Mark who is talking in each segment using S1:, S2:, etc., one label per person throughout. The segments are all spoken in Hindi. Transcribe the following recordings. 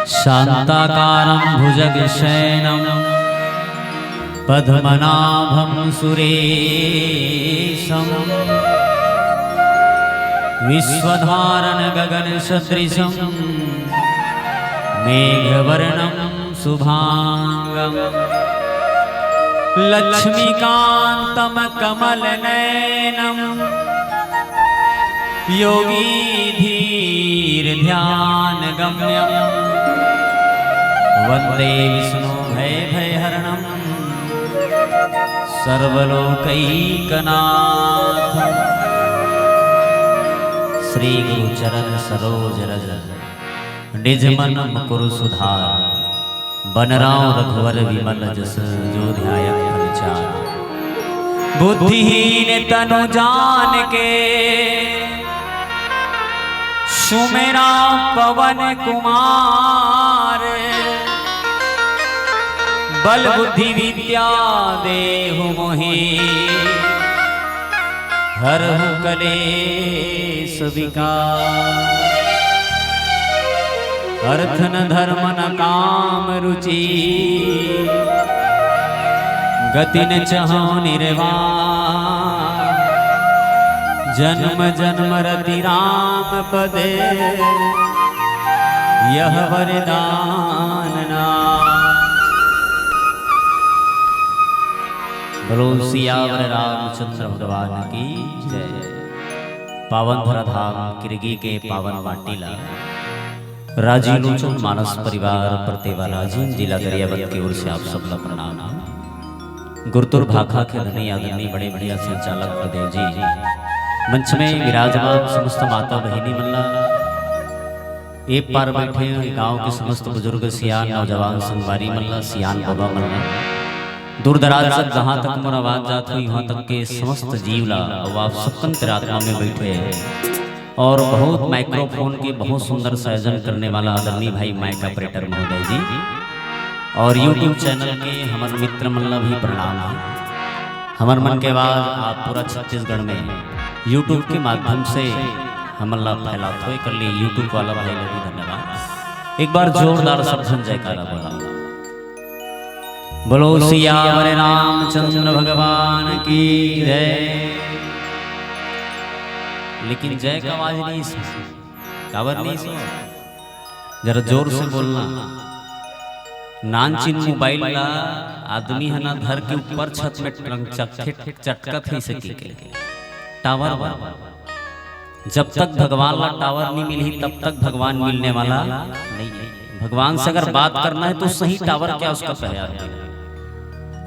S1: शान्ताकारं भुजगशयनं पद्मनाभं सुरेशं विश्वधारण गगनसदृशं मेघवर्णं शुभांगं लक्ष्मीकान्तं कमलनयनं योगीधीर्ध्यानगम्यं वन्दे विष्णुभयहरणं सर्वलोकैकनाथं श्री गुरुचरण सरोज रज निज मन मुकुर सुधार बनराव रघुवर विमल जस जो ध्यायत फल चार। बुद्धिहीन तनु जान के सुमेरा पवन कुमार बल बुद्धि विद्या देहु मोहि हरहु कलेश विकार। अर्थ न धर्म न काम रुचि गति न चहो निर्वाण जन्म जन्म रति राम पदे यह वरदान नाम। बोलो सियावर रामचंद्र भगवान की जय। पावन धराधाम किरगी के पावन वाटिला राजीव लोचन मानस परिवार प्रतेवा राजीव जिला गरियाबंद की ओर से आप सबका प्रणाम। गुरुतुर भाखा के धनी आदरणीय बड़े बढ़िया संचालक प्रदेव जी, मंच में विराजमान समस्त माता बहिनी मल्ला, एक पार बैठे गांव के समस्त बुजुर्ग सियान नौजवान संगवारी मल्ला, सियान बाबा मल्ला, दूर दराज तक जहाँ तक मोर आवाज जात हुई वहाँ तक के समस्त जीवला और आप सबकन आत्मा में बैठे और बहुत माइक्रोफोन के बहुत सुंदर संयोजन करने वाला आदरणीय भाई माइक ऑपरेटर महोदय जी और यूट्यूब चैनल के हमारे मित्र मल्ला भी प्रणाम है। हमार मन के बाद आप पूरा छत्तीसगढ़ में यूट्यूब के माध्यम से हमला फैलाते हुए कर लिए यूट्यूब वाला भाई लोग भी धन्यवाद। एक बार जोरदार शब्द जयकारा बोला। बोलो सियावर रामचंद्र भगवान की जय। लेकिन जय का आवाज नहीं सुनी, कावर नहीं सुनी, जरा जोर से बोलना। नानचिन मोबाइल ला आदमी है ना धर के ऊपर छत में चटका थे सके के टावर जब तक भगवान ला टावर नहीं मिली तब तक भगवान मिलने वाला नहीं। भगवान से अगर बात करना है तो सही टावर क्या उसका पहला है।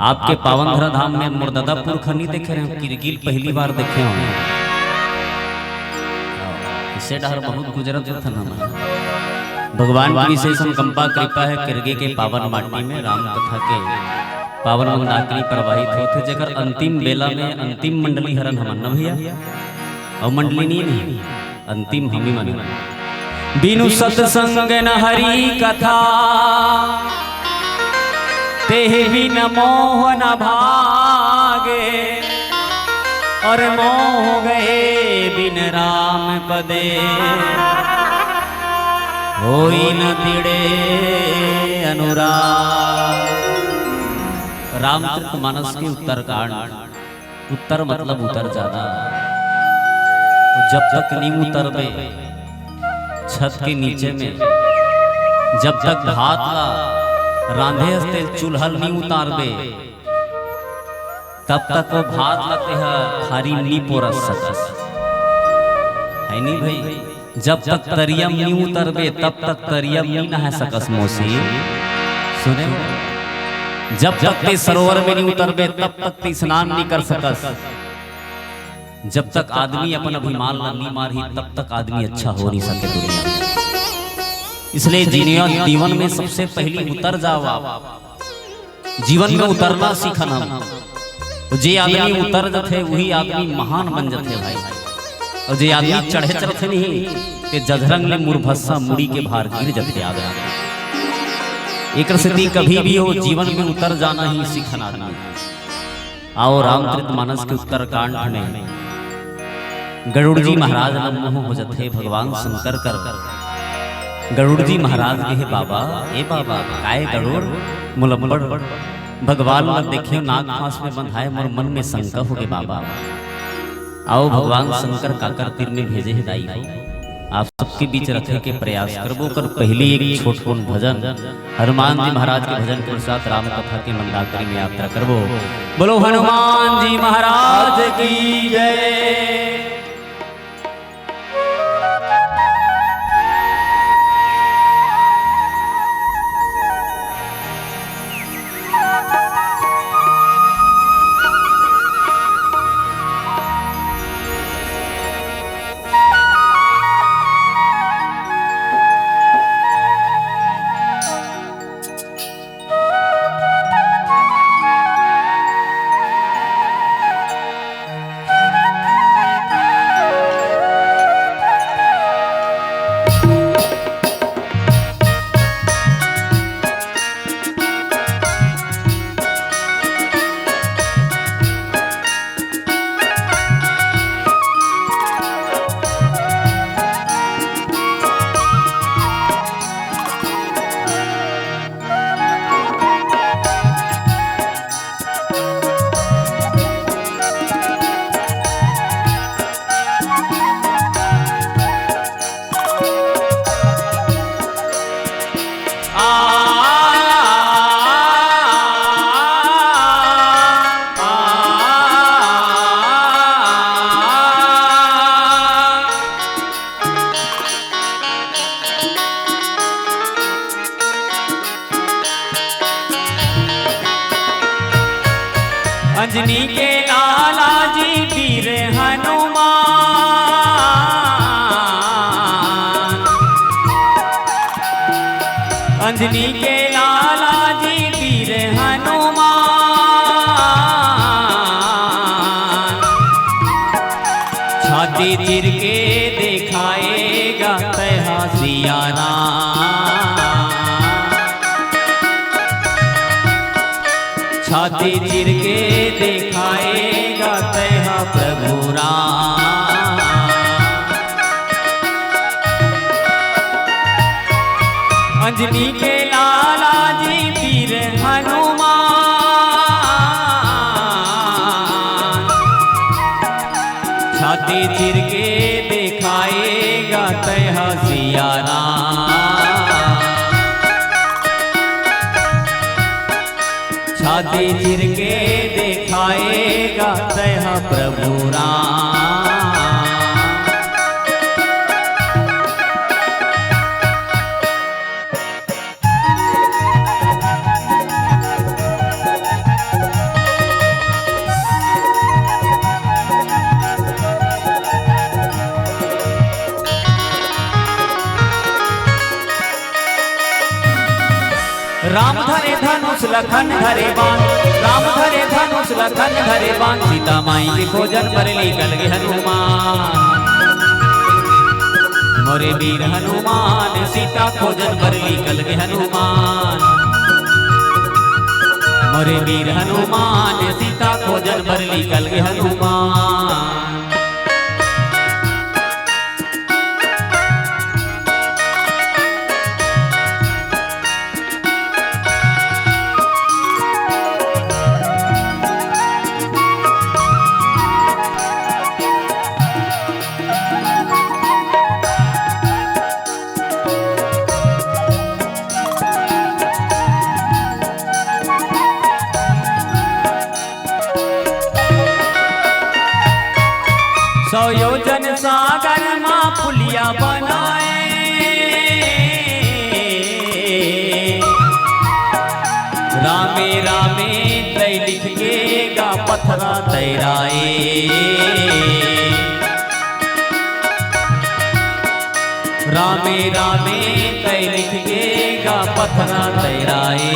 S1: आपके पावन धरा धाम में मुर्दादापुर खनी देखे रहे, किरगिल पहली बार देखे होंगे। इससे डर बहुत गुजरत था ना। भगवान की विशेष कंपा कृपा है किरगी के पावन माटी में राम कथा के पावन मंदाकिनी प्रवाहित होते जगह अंतिम बेला में अंतिम मंडली हरन हमन न भैया और मंडली नहीं अंतिम हम ही मन बिनु सत्संग न हरि कथा तेह बिन मोह न भागे और मोह गए बिन राम पदे होई न तिड़े अनुराग। रामचरित मानस के उत्तरकांड, उत्तर मतलब उतर जाना। जब तक नींव उतरबे छत के नीचे में, जब तक भात ला रांधे हस्ते चूल्हल नहीं उतारबे तब तक वो भात लाते है थारी नी पोरस सकस है नहीं भाई। जब तक तरियम नहीं उतरबे तब तक तरियम नहीं नहा सकस मोसी। सुने जब तक ते सरोवर में नहीं उतरबे तब तक ते स्नान नहीं कर सकस। जब तक आदमी अपन अभिमान नहीं मारही तब तक आदमी अच्छा हो नहीं सके दुनिया में। इसलिए जीवन में सबसे पहली उतर जावा, जीवन में उतरना सीखना। जे आदमी उतर जाते वही आदमी महान बन जाते भाई। और जे आदमी चढ़े चढ़ते नहीं के जधरंग में मुरभस्सा मुड़ी के भार गिर जाते आगे। एक स्थिति कभी भी हो जीवन में उतर जाना ही सीखना। आओ रामचरित मानस के उत्तरकांड में गरुड़ जी महाराज मोह हो जाते भगवान शंकर कर गरुड़ जी महाराज के बाबा ए बाबा काय गरुड़ मुलम्बड़ भगवान मत देखियो नाग फांस में बंधाए मोर मन में शंका हो गए बाबा। आओ भगवान शंकर काकर तीर में भेजे हिदाई हो आप सबके बीच रखे के प्रयास करबो कर। पहले एक छोटपुन भजन हनुमान जी महाराज के भजन के साथ राम कथा के मंदाकिनी में यात्रा करबो। बोलो हनुमान जी महाराज की जय। अंजनी के लाला जी वीर हनुमान, अंजनी के लाला जी वीर हनुमान, छाती चीर के दिखाएगा तैहा सिया राम, छाती चीर के दिखाएगा तैहा प्रभु राम। अंजनी के लाला जी वीर हनुमान, छाती चीर के दिखाएगा तैहा सिया राम, छाती चीर के दिखाएगा तैहा प्रभु राम। राम धरे धनुष लखन धरे बाण, राम धरे धनुष लखन धरे बाण, सीता माई के खोजन पर निकल गए हनुमान, मोरे वीर हनुमान सीता खोजन पर निकल गए हनुमान, मोरे वीर हनुमान सीता खोजन पर निकल गए हनुमान। सौ योजन सागर माँ पुलिया बनाए, रामे रामे तय लिख के गा पत्थरा तैराए, रामे रामे तय लिख के गा पत्थरा तैराए,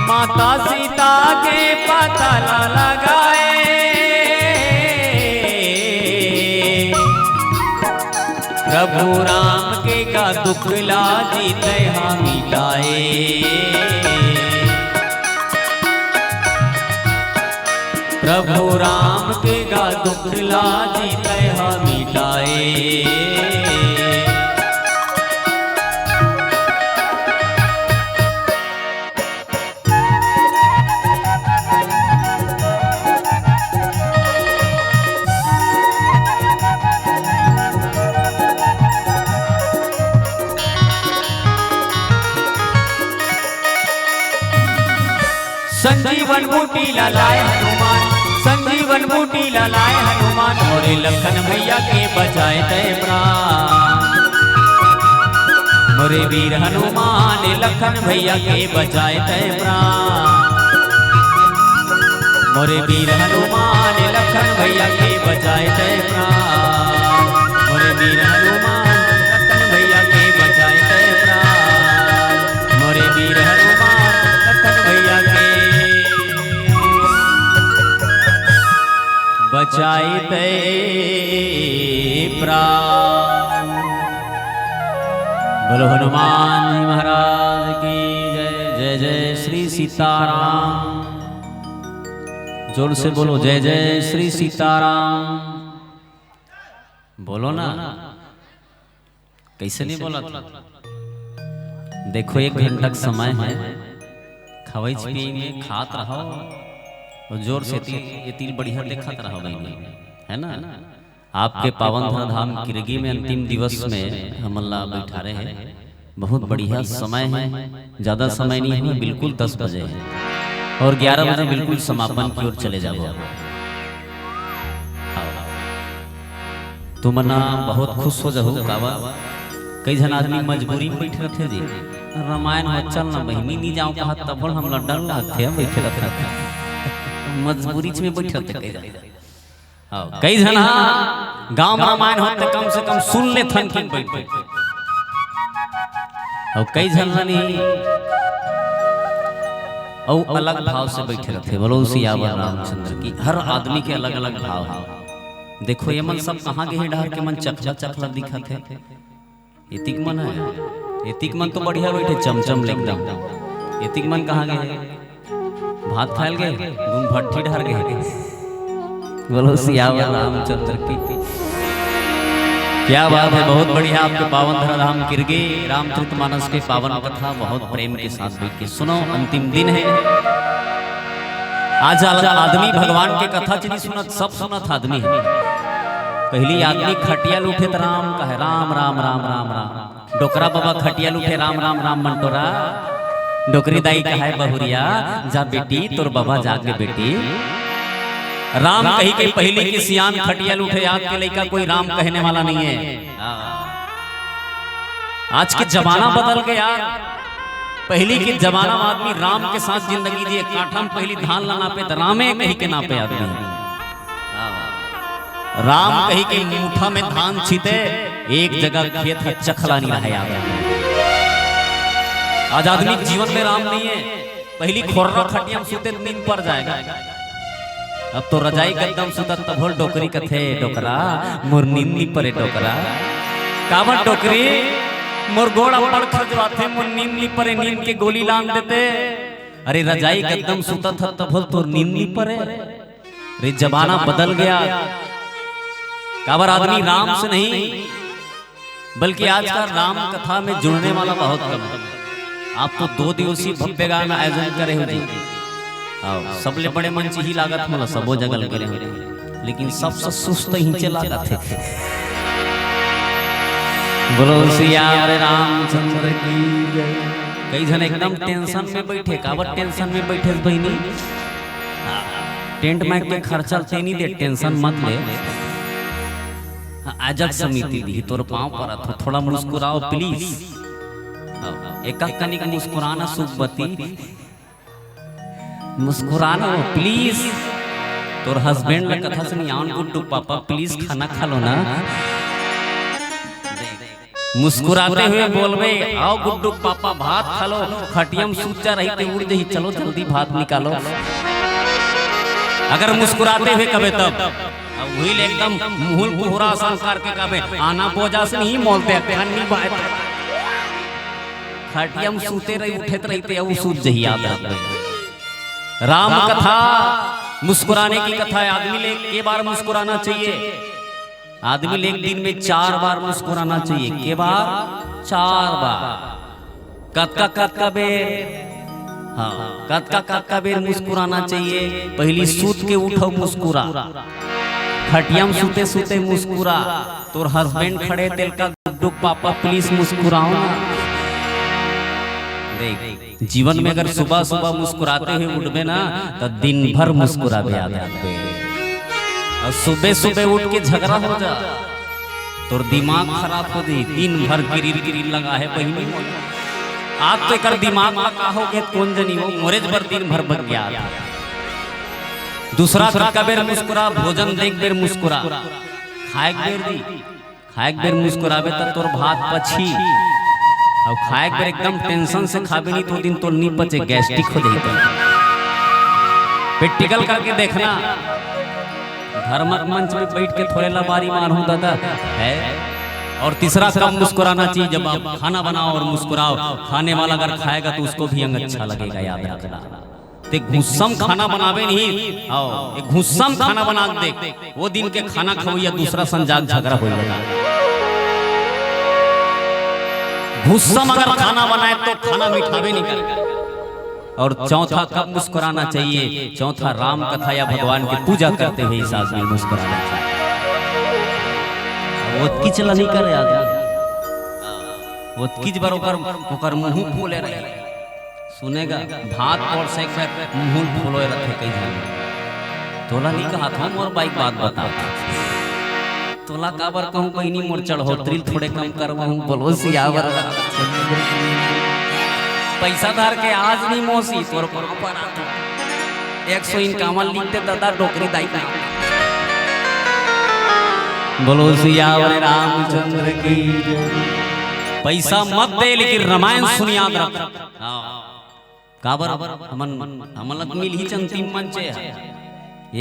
S1: माता सीता के पता लगाए, प्रभु राम के का दुख लाजी तैहा मिटाए, प्रभु राम के का दुख लाजी तह मिटाए। संजीवन बूटी लाए हनुमान, संजीवन बूटी लाए हनुमान, और लखन भैया के बचाए तय प्राण। मोरे वीर हनुमान लखन भैया के बचाए तय प्राण। मोरे वीर हनुमान लखन भैया के बचाए तय प्राण। मोरे वीर हनुमान लखन भैया के बचाए तय प्राण। मोरे वीर हनुमान लखन भैया के बचाए ते प्राण। बोलो हनुमान जी महाराज की जय। जय जय श्री सीताराम। जोर से बोलो जय जय श्री सीताराम। बोलो ना, कैसे नहीं बोला था? देखो 1 घंटा का समय है, खवई पिए में खात रहो और जोर से ये तिल बढ़िया देखत रहो है ना। आपके पावन धाम किरगी में अंतिम दिवस में हम अल्लाह बैठा रहे हैं। बहुत बढ़िया समय है, ज्यादा समय नहीं है, बिल्कुल 10 बजे है और 11 बजे बिल्कुल समापन की ओर चले जाओ। तुम ना बहुत खुश हो जाओ कावा। कई जन आदमी मजबूरी में बैठे रहते जी, रामायण में चल ना बहिनी नहीं जाओ कहा तब हम डर लगते हैं बैठे रहते मजबूरी में बैठे रहते। कई जन गांव में रामायण होते कम से कम सुन ले थन की बैठ। और कई जन और अलग भाव से बैठे रहते। बोलो सियावर रामचंद्र की। हर आदमी के अलग अलग भाव है। देखो ये मन सब कहाँ गए डहर के मन चखला चखला दिखत है। एतिक मन है, एतिक मन तो बढ़िया बैठे चमचम एकदम। एतिक मन कहाँ गए? भात खाल गए, दून भट्टी ढर गए। बोलो सियावर रामचंद्र की। क्या बात है, बहुत बढ़िया। आपके पावन धराधाम किरगी रामचरितमानस के पावन कथा बहुत प्रेम के साथ बैठ के सुनो। अंतिम दिन है आज। आदमी भगवान के कथा चीज सुनत, सब सुनत आदमी है। पहली आदमी खटिया लूठे तो राम का है, राम राम राम राम राम। डोकरा बाबा खटिया लूठे राम राम राम मंटोरा। डोकरी दाई का है बहुरिया जा बेटी तोर बाबा जागे बेटी। राम कही के पहले की सियान खटिया लूठे। आज के लड़का कोई राम कहने वाला नहीं है। आज के जमाना बदल गया। पहली के जमाना में आदमी राम के साथ जिंदगी जिए। काठा में पहली धान लाना पे तो रामे कही के नापे आदमी। राम कही के मुठा में धान छीते, एक जगह खेत है चखला नहीं रहा याद। आज आदमी जीवन में राम नहीं है। पहली खोर्रा खटिया में सुते नींद पर जाएगा। अब तो रजाई गद्दम सुतत तब होल डोकरी कथे डोकरा मोर नींदी परे डोकरा। काबर डोकरी मोर गोड़ा पड़ खजवाथे मोर नींदी परे नींद के गोली लान देते। अरे रजाई गद्दम सुतत तब होल तो नींदी परे। अरे जमाना बदल गया। काबर आदमी राम से नहीं बल्कि आज का राम कथा में जुड़ने वाला बहुत कम है। आप तो 2 दिवसीय भव्य गान आयोजन करे हो जी। सबले बड़े मंच ही लागत मला सबो जगह लगे हो, लेकिन सबसे सुस्त ही चला थे। बोलो सियावर रामचंद्र की जय। कई जन एकदम टेंशन में बैठे। काबर टेंशन में बैठे बहनी? टेंट माइक के खर्चा तेनी दे, टेंशन मत ले। आजक समिति दी तोर पांव पर थोड़ा मुस्कुराओ प्लीज। एक कनिक मुस्कुराना सुखबती, मुस्कुराना प्लीज। तोर हस्बैंड ने कथा सुनी आन गुड्डू पापा प्लीज खाना खा लो ना। मुस्कुराते हुए बोलबे आओ गुड्डू पापा भात खा लो। खटियम सूचा रही ते उड़ जही, चलो जल्दी भात निकालो। अगर मुस्कुराते हुए कबे तब व्हील एकदम मुहुल पुहरा आसान करके कबे आना बोझा से नहीं मोलते अन्नी बात। खटियम सूते रही उठत रहते अब सूत जही याद रख। राम कथा मुस्कुराने की कथा है। आदमी ले के बार मुस्कुराना चाहिए? आदमी ले एक दिन में 4 बार मुस्कुराना चाहिए। के बार? 4 बार। कत का बेर, हाँ, कत का बेर मुस्कुराना चाहिए। पहली सूत के उठो मुस्कुरा, खटिया में सूते सूते मुस्कुरा। तोर हस्बैंड खड़े तेल का गुड्डू पापा प्लीज मुस्कुराओ ना। देख, जीवन में अगर सुबह सुबह मुस्कुराते हुए उठबे ना तो दिन भर मुस्कुराबे आदमी। और सुबह सुबह उठ के झगड़ा हो जा तो दिमाग खराब हो दी। दिन भर गिरिल लगा है बहिनी। आप तो कर दिमाग में का हो गया कौन जनी हो, मोरेज भर दिन भर बन गया। दूसरा का बेर मुस्कुरा, भोजन देख बेर मुस्कुरा, खाए बेर दी, खाए बेर मुस्कुराबे तो तोर भात पछी। अब खाए बेर एकदम टेंशन से खाबे नहीं तो दिन तो नहीं पचे, गैस्ट्रिक हो जाएगा। प्रैक्टिकल करके देखना। धर्मक मंच में बैठ के थोड़े लबारी मारू दादा है। और तीसरा कब मुस्कुराना चाहिए? जब आप खाना बनाओ और मुस्कुराओ। खाने वाला अगर खाएगा तो उसको भी अंग अच्छा लगेगा, याद रखना। ते गुस्सम खाना बनावे नहीं, आओ एक गुस्सम खाना बना दे, वो दिन के खाना खाओ या दूसरा संजाग झगड़ा हो जाएगा। गुस्सम अगर खाना बनाए तो खाना मिठावे नहीं करेगा। और चौथा कब मुस्कुराना चाहिए? चौथा राम कथा या भगवान की पूजा करते हुए इस आदमी मुस्कुराना चाहिए। वो किच नहीं करे आदमी, वो किच बरोबर ओकर मुंह फूले रहे। सुनेगा भात और से मुंह फूलोए रखे कई जाने। तोला नहीं कहा था मोर बाइक बात बता, तोला काबर कहूं कहीं नहीं मोर चढ़ोतरी थोड़े कम करवाऊं। बोलो सियावर पैसा धार के आज नहीं मोसी तोर पर 100 इनकामल लिखते दादा डोकरी दाई। बोलो सियावर रामचंद्र की। पैसा मत दे लेकिन रामायण सुन याद रख। काबर हमन मिल ही अंतिम मंच है।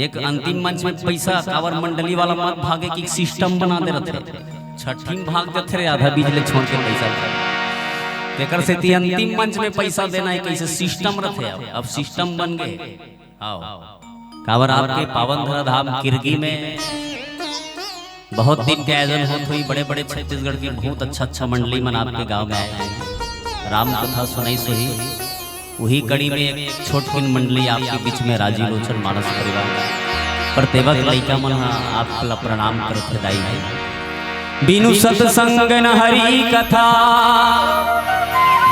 S1: एक अंतिम मंच में पैसा काबर मंडली वाला मत भागे की सिस्टम बना दे रहे। छठी में भाग जाते रहे, आधा बिजली छोड़ के पैसा तेकर से ती अंतिम मंच में पैसा देना है कैसे सिस्टम रखे। अब सिस्टम बन गए। आओ काबर आपके पावन धरा धाम किरगी में बहुत दिन के आयोजन होते हुई बड़े बड़े छत्तीसगढ़ की बहुत अच्छा मंडली मन आपके गांव में आए। राम कथा सुनाई सुही वही कड़ी में एक छोटी मंडली आपके बीच में राजी लोचन मानस परिवार प्रत्येक लड़का मन आपका प्रणाम करते दाई है। बिनु सत्संग न हरि कथा,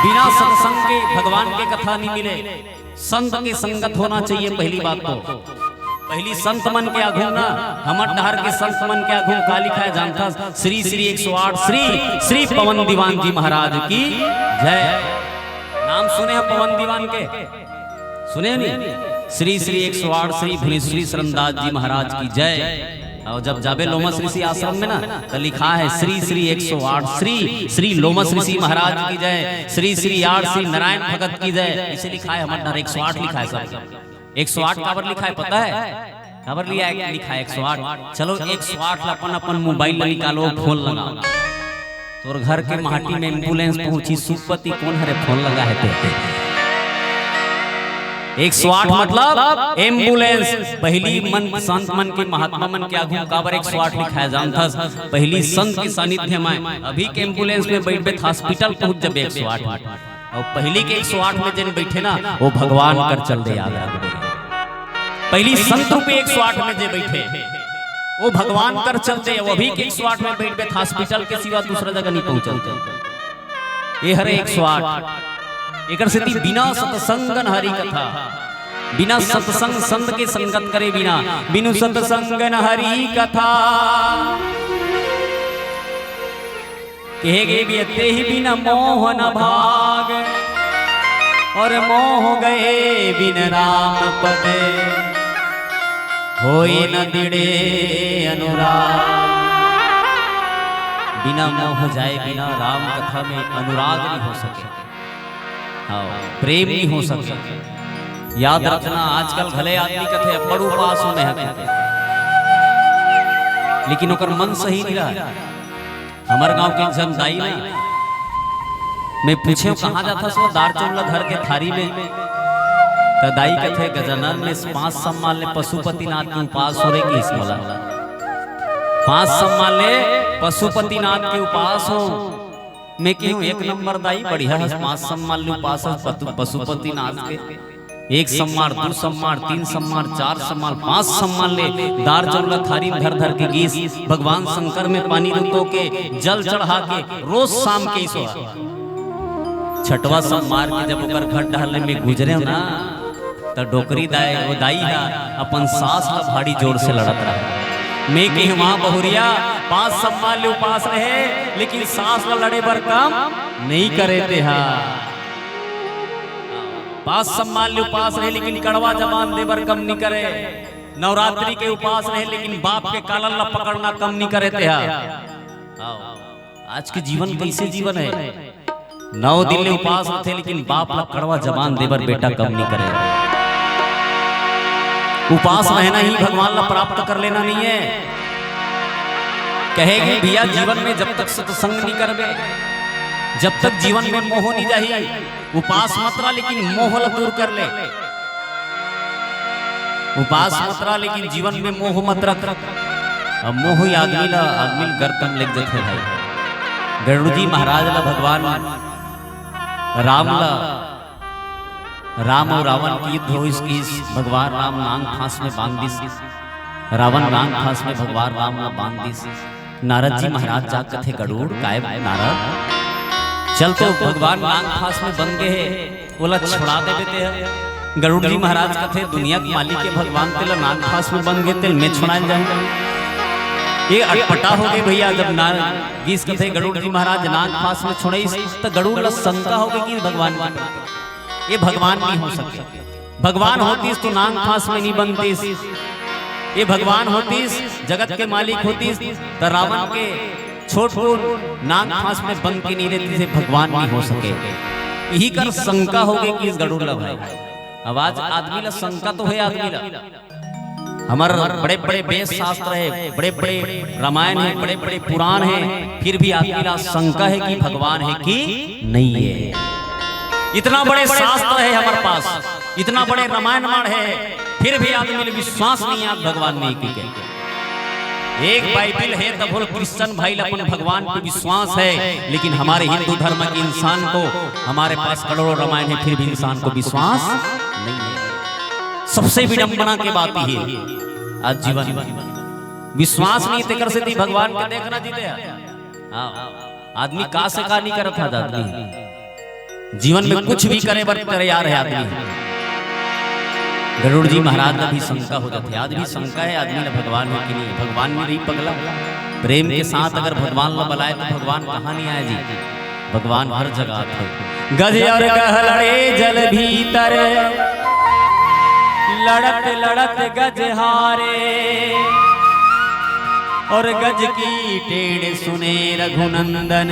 S1: बिना सत्संग के भगवान के कथा नहीं मिले। संत की संगत होना चाहिए पहली बात। तो पहली संत मन के आघू ना हमर डहर के संत मन के आघू का लिखा है जानता? श्री श्री 108 श्री श्री पवन दीवान जी महाराज की जय। नाम सुने हैं पवन दीवान के? सुने नहीं? श्री श्री 108 श्री भुवनेश्वरी शरणदास जी महाराज की जय। और जब जाबे लोमस ऋषि आश्रम में ना तो लिखा है श्री श्री 108 श्री श्री लोमस ऋषि महाराज की जय, श्री श्री 8 श्री नारायण भगत की जय। इसे लिखा है हमारे 108 लिखा है सब। 108 काबर लिखा है पता है? काबर लिया है लिखा है 108। चलो 108 अपन अपन मोबाइल निकालो, फोन लगाओ। तोर घर के माटी में एम्बुलेंस पहुंची, सुपति कौन हरे फोन लगा है ते 108 मतलब एम्बुलेंस। पहली मन संत मन के महात्मा मन के आगू काबर 108 लिखा है जानता? पहली संत के सानिध्य में अभी के एम्बुलेंस में बैठे हॉस्पिटल पहुंच जब 108 और पहली के 108 में जिन बैठे ना वो भगवान कर चल दे याद रख। पहली संत रूपी 108 में जे बैठे वो भगवान कर चलते, वो भी 108 में बैठ बैठ हॉस्पिटल के सिवा दूसरा जगह नहीं पहुंचते। ये हरे 108 एकर से बिना सत्संग न हरि कथा, बिना सत्संग संत के संगत करे बिना, बिनु सत्संग न हरि कथा। कहे बीते ही बिना मोह न भाग, और मोह गए बिन राम पद, होई न दिड़े अनुराग। बिना मोह जाए बिना राम कथा में अनुराग नहीं हो सके, प्रेम नहीं हो सके। याद रखना आजकल भले आदमी कथे बड़ू पास में है लेकिन ओकर मन सही नहीं रहा। हमारे गांव के जनदाई नहीं मैं पूछे कहाँ जाता सो दार चौला घर के थारी में तो दाई कथे गजानन में 5 सम्मान ले पशुपतिनाथ के उपास हो रहे कि इस मला 5 सम्मान ले पशुपतिनाथ के उपास हो मैं क्यों 1 नंबर दाई बढ़िया 5 सम्मान ले उपास पशुपतिनाथ के 1 सम्मान 2 सम्मान 3 सम्मान 4 सम्मान 5 सम्मान ले दार चौला थारी धर धर के गीस भगवान शंकर में पानी रुको के जल चढ़ा के रोज शाम के सो 6वां सम्मान के जब ओकर घर ढहले में गुजरे ना तो डोकरी दाई वो दाई है अपन सास ला भारी जोर से लड़त रहा मैं कहीं वहां बहुरिया 5 सम्मान ले उपास रहे लेकिन सास ला लड़े बर काम नहीं करे थे। 5 सम्मान ले उपास रहे लेकिन कड़वा जबान दे बर कम नहीं करे। नवरात्रि के उपास रहे लेकिन बाप के कालन ला पकड़ना कम नहीं करे थे। आज के जीवन कैसे जीवन है 9 दिन ले उपास थे लेकिन बाप ला कड़वा जबान दे बर बेटा कम नहीं करे। उपास रहना ही भगवान ला प्राप्त कर लेना नहीं है। कहेगी भैया जीवन में जब तक सत्संग नहीं करबे जब तक जीवन में मोह नहीं जाही उपास मात्रा लेकिन मोह ला दूर कर ले। उपास मात्रा लेकिन जीवन में मोह मत रख। अब मोह ही आदमी गर्तम लेके जाते भाई। गरुड़ जी महाराज ला भगवान राम और रावण की युद्ध हो इसकी भगवान राम नांग फांस में बांध दिस रावण नांग फांस में भगवान राम ला बांध दिस। नारद जी महाराज जा कथे गरुड़ काय नारद चल तो भगवान नांग फांस में बन गए बोला छुड़ा दे देते हैं। गरुड़ जी महाराज कथे दुनिया के मालिक के भगवान तेल नांग फांस में बन गए तेल में छुड़ाए जाएंगे। ये अटपटा हो गई भैया जब गीस कथे गरुड़ जी महाराज नांग फांस में छुड़ाई तो गरुड़ ला शंका हो गई कि भगवान ये भगवान नहीं हो सकते। भगवान होतीस तो नांग फांस में नहीं बनतीस। ये भगवान होतीस जगत के मालिक होतीस तो रावण के छोट नांग फांस में बंद के नहीं रहती से भगवान नहीं हो सके। यही कर शंका हो गई कि इस गरुड़ ला भाई आवाज आदमी ला शंका तो है आदमी ला। हमारे बड़े बड़े वेद शास्त्र है बड़े बड़े रामायण है बड़े बड़े पुराण है फिर भी आदमी ला शंका है कि भगवान है कि नहीं है। इतना बड़े शास्त्र है हमारे पास इतना बड़े रामायण है फिर भी आदमी ने विश्वास नहीं है भगवान नहीं की। एक बाइबल है तो बोल क्रिश्चियन भाई अपन भगवान पे विश्वास है लेकिन हमारे हिंदू धर्म के इंसान को हमारे पास करोड़ों रामायण है फिर भी इंसान को विश्वास नहीं है। सबसे विडंबना की बात ही है आज जीवन विश्वास नहीं तेकर से भगवान के देखना जीते आदमी का से का नहीं करता आदमी जीवन में कुछ भी करे बर तैयार है आदमी। गरुड़ जी महाराज का भी शंका हो जाती है। आज भी शंका है आदमी ने भगवान है कि नहीं। भगवान में नहीं पगला प्रेम के साथ अगर भगवान ला बुलाए तो भगवान कहाँ नहीं आए जी। भगवान हर जगह थे। गज और गहलड़े जल भीतर लड़त लड़त गज हारे और गज की टेढ़ सुने रघुनंदन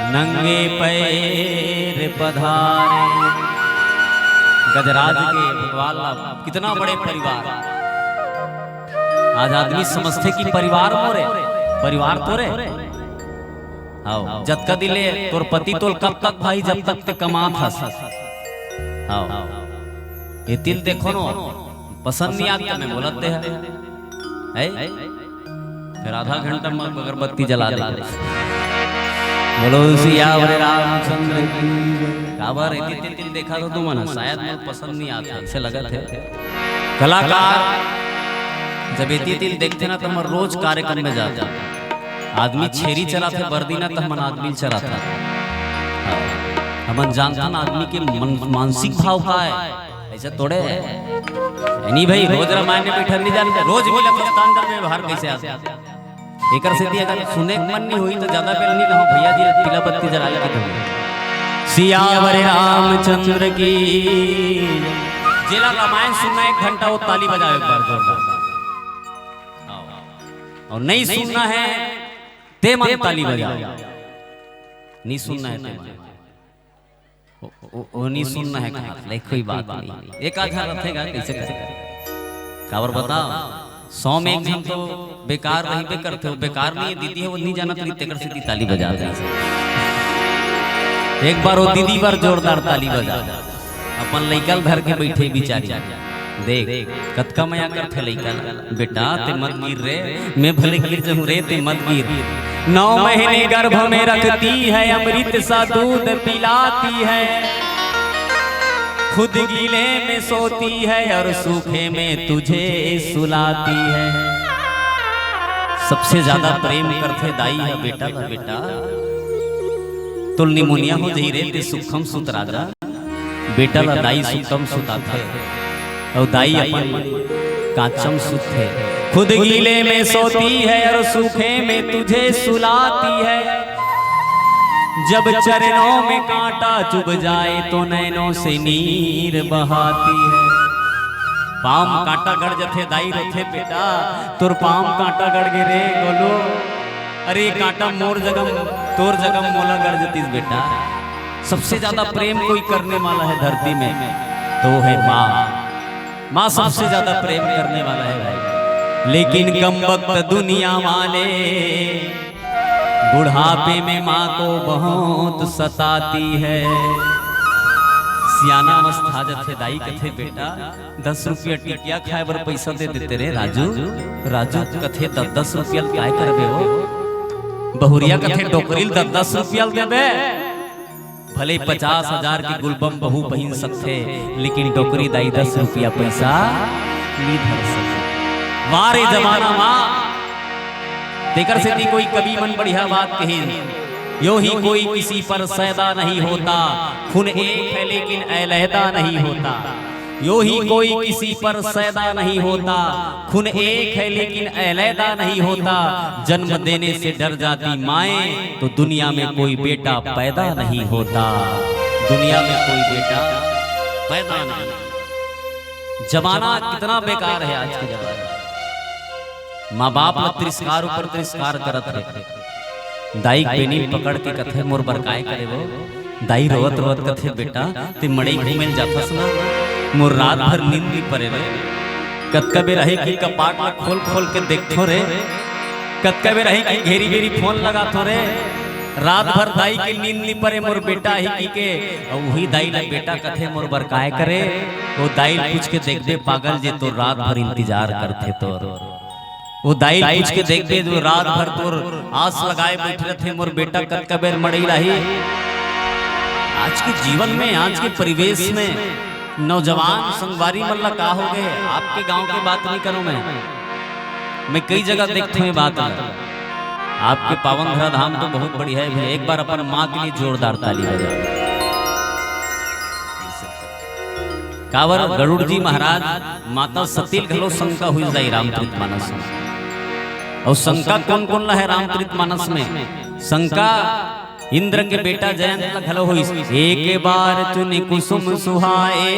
S1: नंगे पैर पधारे। गजराज के भगवान कितना बड़े परिवार आज आदमी समझते कि परिवार मोरे परिवार तोरे आओ जब का दिले तोर पति तोल कब तक भाई जब तक ते कमात हस आओ ये तिल देखो नो पसंद नहीं आता मैं बोलते हैं फिर आधा घंटा में अगरबत्ती जला दे। बोलो सियावर रामचंद्र की काबर तिल देखा तो तुम ना शायद मुझे पसंद नहीं आता ऐसे लगा थे। कलाकार जब ये तिल देखते ना तो हम रोज कार्यक्रम में जाते आदमी छेरी चला थे वर्दी ना तो हम आदमी चला था। हम जानते ना आदमी के मानसिक भाव का है ऐसे थोड़े नहीं भाई रोज रामायण में बैठा नहीं जानते रोज मिला स्टैंडर्ड में बाहर कैसे आते एकर से दी अगर सुने मन नहीं हुई तो ज्यादा पहले नहीं कहो भैया जी तिला बत्ती जला के तुम सियावर रामचंद्र की जिला रामायण सुनना 1 घंटा वो ताली बजाओ एक बार जोरदार और नहीं सुनना है ते मन ताली बजाओ नहीं सुनना है वो नहीं सुनना है लाइक कोई बात नहीं एक आधा रखेगा कैसे करेगा काबर बताओ 100 में 1 जन तो बेकार नहीं पे करते हो बेकार नहीं दीदी है वो नहीं जाना तो तेकर से ताली बजा दे एक बार वो दीदी बार जोरदार ताली बजा अपन लइकल धर के बैठे बिचारी देख कतका मया करथे लइकल बेटा ते मत गिर रे मैं भले गिर जाऊं रे ते मत गिर 9 महीने गर्भ में रखती है अमृत सा दूध पिलाती है खुद गीले में सोती है और सूखे में तुझे सुलाती है। सबसे ज्यादा प्रेम करते दाई है बेटा ला बेटा तुल निमोनिया हो जाई रे ते सुखम सुत राजा बेटा ला दाई सुखम सुता थे और दाई अपन काचम सुत थे खुद गीले में सोती है और सूखे में तुझे सुलाती है। जब चरणों में कांटा चुभ जाए तो नैनों से नीर बहाती है। पाम कांटा गड़ जथे दाई रथे बेटा तुर पाम कांटा गड़ गे रे गोलो अरे कांटा मोर जगम तोर जगम मोला गड़ जतीस बेटा। सबसे ज्यादा प्रेम कोई करने वाला है धरती में तो है माँ। माँ सबसे ज्यादा प्रेम करने वाला है भाई। लेकिन कम वक्त दुनिया वाले बुढ़ापे में माँ को बहुत सताती है। सियाना मस्त हाजत है दाई कथे बेटा 10 रुपया टिकिया खाए बर पैसा दे देते रे राजू राजू कथे 10 रुपया काय करबे हो बहुरिया कथे डोकरिल 10 रुपया देबे भले 50,000 की गुलबम बहु बहिन सकथे लेकिन डोकरी दाई 10 रुपया पैसा नहीं धर सकते। वारे जमाना माँ तेकर से कोई कभी मन बढ़िया बात कही यो ही कोई किसी पर सैदा नहीं होता खून एक है लेकिन अलहदा नहीं होता। यो ही कोई किसी पर सैदा नहीं होता खून एक है लेकिन अलहदा नहीं होता। जन्म देने से डर जाती माएं तो दुनिया में कोई बेटा पैदा नहीं होता। दुनिया में कोई बेटा पैदा नहीं। जमाना कितना बेकार है आज के जमाने। माँ बाप ला तिरस्कार ऊपर तिरस्कार करत है। दाई बेनी पकड़ के कथे मोर बरकाए करे वो दाई रोवत रोवत कथे बेटा ते मड़ई घूमेल जाथस ना मोर रात भर नींद नहीं परे रे। कतका बे रहे कि कपाट ला खोल खोल के देखथो रे कतका बे रहे कि घेरी घेरी फोन लगाथो रे। रात भर दाई के नींद नहीं परे मोर बेटा ही की के और वही दाई ला बेटा कथे मोर बरकाए करे वो दाई पूछ के देख दे पागल जे तो रात भर इंतजार करथे तोर। वो दाई पूछ के देख दे जो रात भर तोर आस लगाए बैठे थे मोर बेटा कतका बेर मड़ई रही। आज के जीवन में आज के परिवेश में नौजवान संगवारी मल्ला का हो गए। आपके गांव की बात नहीं करूं मैं कई जगह देखते हुए बात आपके पावन धरा धाम तो बहुत बढ़िया है भैया। एक बार अपन माँ के लिए जोरदार ताली बजाओ। कावर गरुड़ जी महाराज माता सतील घलो शंका हुई जाई रामचरितमानस में। और शंका कौन कौन ला है रामचरितमानस में? शंका इंद्र के बेटा जयंत ला घलो हुई। एक बार चुनि कुसुम सुहाए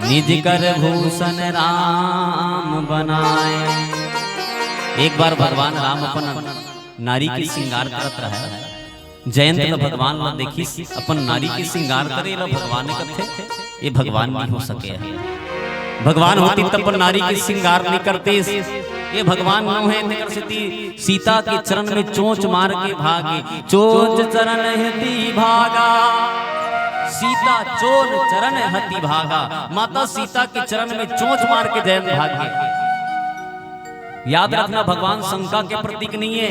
S1: निज कर भूषण राम बनाए। एक बार भगवान राम अपन नारी के श्रृंगार करत रहा। जयंत ला भगवान ला देखी अपन नारी के श्रृंगार करे ला भगवान ने कथे ये भगवान नहीं हो सके। भगवान होती तब नारी के श्रृंगार नहीं करते। ये भगवान न है सीता के चरण में चोंच मार के भागे। चोंच चरण हति भागा सीता चोर चरण हति भागा। माता सीता के चरण में चोंच मार के जयंत भागे। याद रखना भगवान शंका के प्रतीक नहीं है।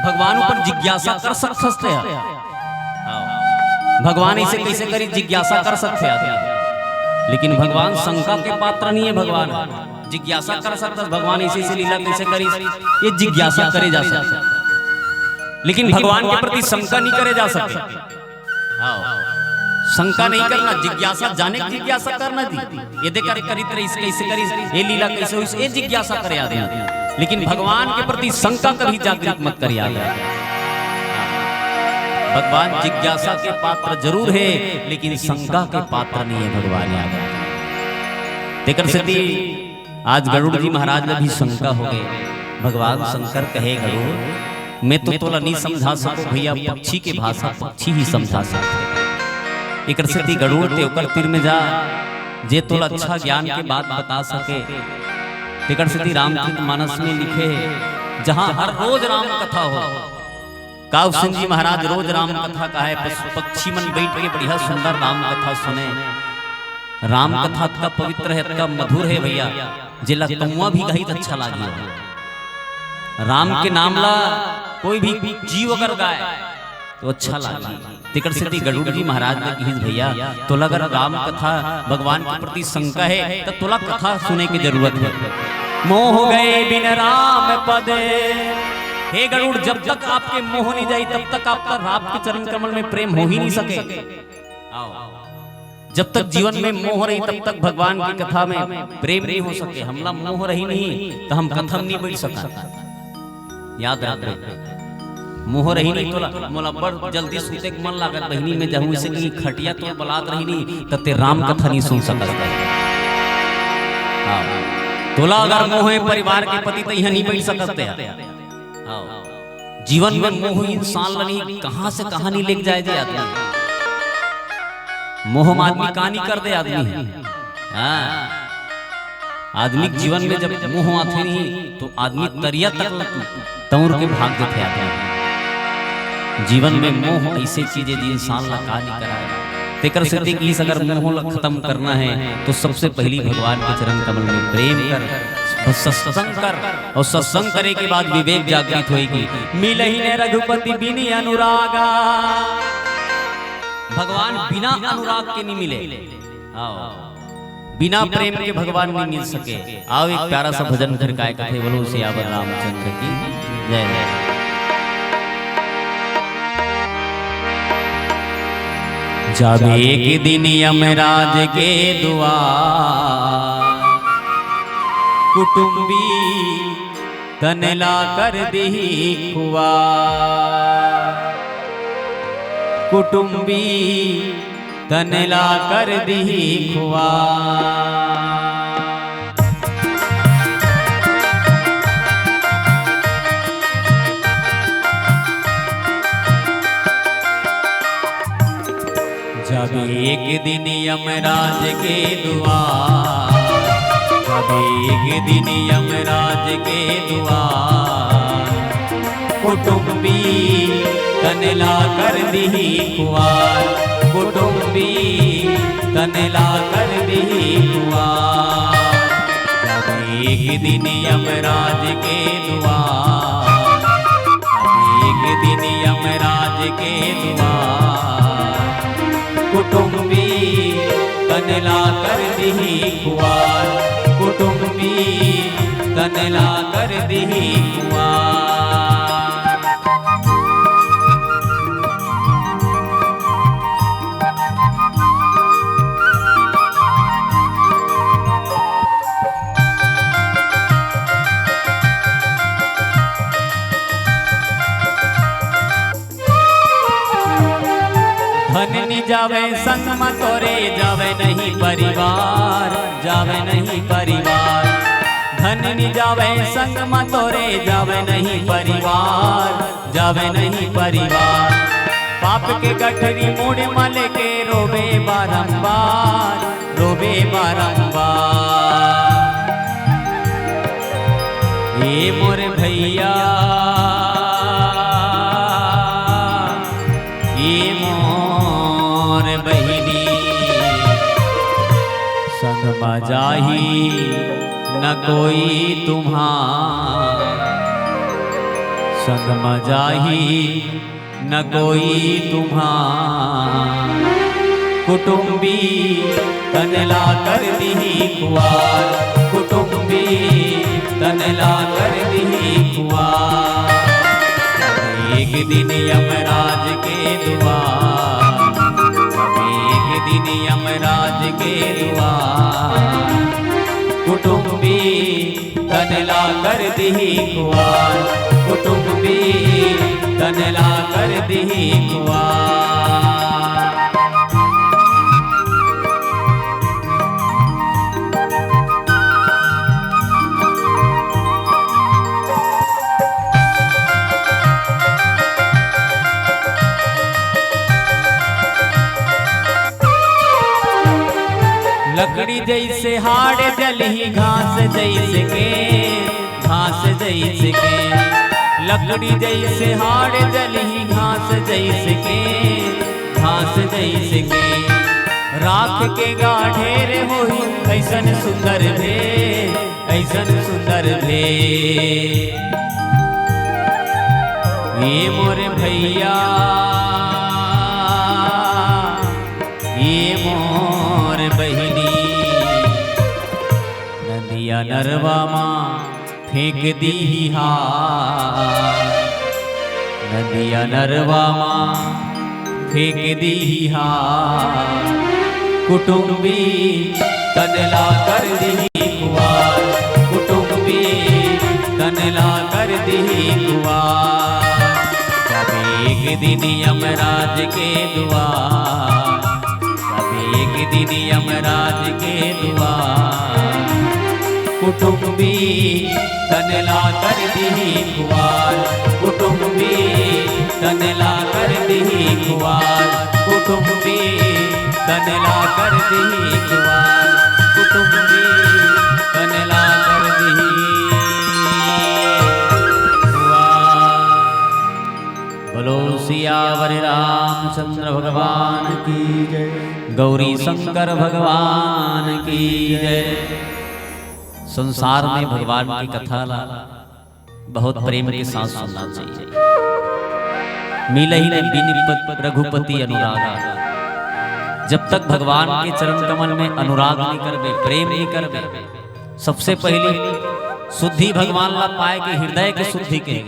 S1: भगवान ऊपर जिज्ञासा कर सकते हैं। भगवान इसे कैसे करी जिज्ञासा कर सकते हैं लेकिन भगवान शंका के पात्र नहीं है। भगवान जिज्ञासा कर सकता भगवान इसी से लीला कैसे करी ये जिज्ञासा करे जा सकते लेकिन भगवान के प्रति शंका नहीं करे जा सकते। शंका नहीं करना जिज्ञासा जाने की जिज्ञासा करना थी। ये देकर करी इस कैसे करी ये लीला कैसे हुई ये जिज्ञासा करे आदमी लेकिन भगवान के प्रति शंका कभी जागृत मत करिए आदमी। भगवान जिज्ञासा के पात्र जरूर है लेकिन शंका के पात्र नहीं है भगवान। तेकर से आज गरुड़ जी महाराज ने भी शंका हो गए। भगवान शंकर कहे गरुड़ मैं तो तोला नहीं समझा सकूं भैया पक्षी के भाषा पक्षी ही समझा सकते। एक से गरुड़ ते ओकर तीर में जा जे तोला अच्छा ज्ञान के बात बता सके। तेकर से रामचरितमानस में लिखे जहां हर रोज राम कथा हो काव सिंह जी महाराज रोज राम कथा का है पक्षी मन बैठ के बढ़िया सुंदर राम कथा सुने। राम कथा का पवित्र है, का मधुर है भैया, जिला कौआ भी गई अच्छा लागी। राम के नाम ला कोई भी जीव अगर गाय तो अच्छा लागी। तिकर से गरुड़ जी महाराज ने कही भैया तो अगर राम कथा भगवान के प्रति शंका है तो तुला कथा सुने की जरूरत है। मोह गए बिन राम पद, हे गरुड़ जब तक आपके मोह नहीं जाए तब तक आपका राम के चरण कमल में प्रेम हो ही नहीं सके। जब तक जीवन में मोह रही तब तक भगवान की कथा में प्रेम नहीं हो सके। हमला मोह रही नहीं तो हम कथा नहीं बैठ सका। याद रख, मोह रही नहीं तो मोला बड़ जल्दी सूते मन लागत बहिनी में जहू से की खटिया तो बलात रही नहीं तब ते राम कथा नहीं सुन सकत। तोला अगर मोह है परिवार के पति तो यह नहीं बैठ सकते। जीवन में मोह इंसान लनी कहां से कहां नहीं लेके जाए आदमी। मोह आदमी कहानी कर दे आदमी। आदमी जीवन में जब मोह आते नहीं तो आदमी तरिया तक तौर के भाग देते आदमी। जीवन में मोह ऐसी चीजें जी इंसान ला कहानी कराए। तेकर से इस अगर मोह ला खत्म करना है तो सबसे पहली भगवान के चरण कमल में प्रेम कर, सत्संग कर, और सत्संग करे के बाद विवेक जागृत होगी। मिलहि ने रघुपति बिनि अनुरागा, भगवान बिना अनुराग के नहीं मिले। बिना प्रेम के भगवान नहीं मिल सके। आओ एक प्यारा सा भजन फिर गाय कथे बोलो सियावर रामचंद्र की जय जय। जब एक दिन यमराज के द्वार कुटुंबी तनला कर दी खुआ, कुटुंबी तनला कर दी खुआ। जब एक दिन यमराज के द्वार, जब एक दिन यमराज के द्वार कुटुंबी तनला कर दी कुआर, कुटुंबी तनला कर दी कुआर। जब एक दिन यमराज के द्वार, जब एक दिन यमराज के द्वार कुटुंबी तनला कर दी कुआर, कुटुंबी तनला कर दी कुआर। धन जावे संग में तोरे जावे नहीं परिवार, जावे नहीं परिवार। धन जावे संग में तोरे जावे नहीं परिवार, जावे नहीं परिवार। पाप के गठरी मुड़ मल के रोबे बारंबार, रोबे बारंबार। ये मोर भैया, ये मोर बहिनी संग में जाही न कोई तुम्हार, संग में जाही न कोई तुम्हार। कुटुंबी तनला कर दी कुआर, कुटुंबी तनला कर दी कुआर। एक दिन यमराज के द्वार, एक दिन यमराज के द्वार कुटुंबी तनला कर दी कुआर, कुटुंबी तनला कर दी कुआर। लकड़ी जैसे हाड़ जलही घास जैसे के, घास जैसे के। लकड़ी जैसे हाड़ जली घास जैसे के राख के गाढ़ेर होई ऐसन सुंदर भे ये मोरे भैया ये मोर बहिनी नदिया नरवा माँ फेंक दी हार नदिया नरवा माँ फेंक दी हार कुटुंबी तनला कर दी कुवार कुटुंबी तनला कर दी कुवार जब एक दिन यमराज के द्वार जब एक दिन यमराज के द्वार कुटुंबी तनला कर दी कुवार कुटुंबी तनला कर दी कुवार कुटुंबी तनला कर दी कुवार कुटुंबी तनला कर दी कुवार। बोलो सियावर रामचंद्र भगवान की जय गौरी शंकर भगवान की जय। संसार में भगवान की कथा बहुत प्रेम के साथ सुनना चाहिए। मिलहि ने बिनिपत रघुपति अनुरागा जब तक भगवान के चरण कमल में अनुराग नहीं करबे प्रेम नहीं करबे सबसे पहली शुद्धि भगवान ला पाए के हृदय के शुद्धि के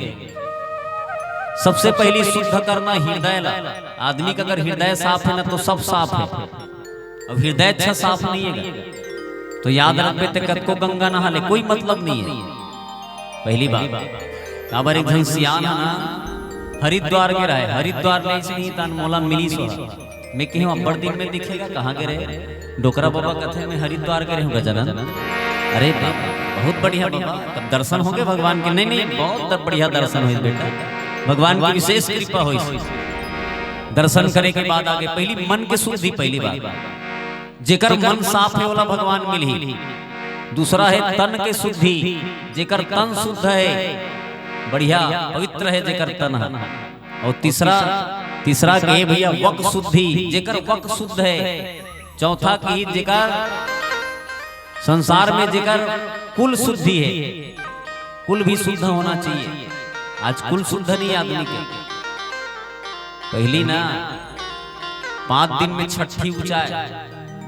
S1: सबसे पहली शुद्ध करना हृदय ला। आदमी का अगर हृदय साफ है ना तो सब साफ है। अब हृदय अच्छा साफ नहीं है तो याद रखबे ते कतको गंगा नहा ले कोई मतलब नहीं है। पहली बात काबर एक जन सियान है ना हरिद्वार के रहे हरिद्वार ले नहीं तान मोला मिली सो मैं कहूँ अब्बड़ दिन में दिखेगा कहाँ के रहे डोकरा बाबा कथे में हरिद्वार के रहूँगा जनन। अरे बाबा बहुत बढ़िया बाबा तब दर्शन होंगे भगवान के। नहीं बहुत बढ़िया दर्शन हुई बेटा भगवान की विशेष कृपा हुई। दर्शन करे के बाद आगे पहली मन के शुद्धि पहली बात जेकर मन साफ है वाला भगवान मिली। दूसरा है तन के शुद्धि जेकर तन शुद्ध है बढ़िया पवित्र है जेकर तन है। और तीसरा के भैया वक शुद्धि जेकर वक शुद्ध है। चौथा की जेकर संसार में जेकर कुल शुद्धि है। कुल भी शुद्ध होना चाहिए। आज कुल शुद्ध नहीं आदमी के। पहली ना 5 दिन में छठी ऊंचाई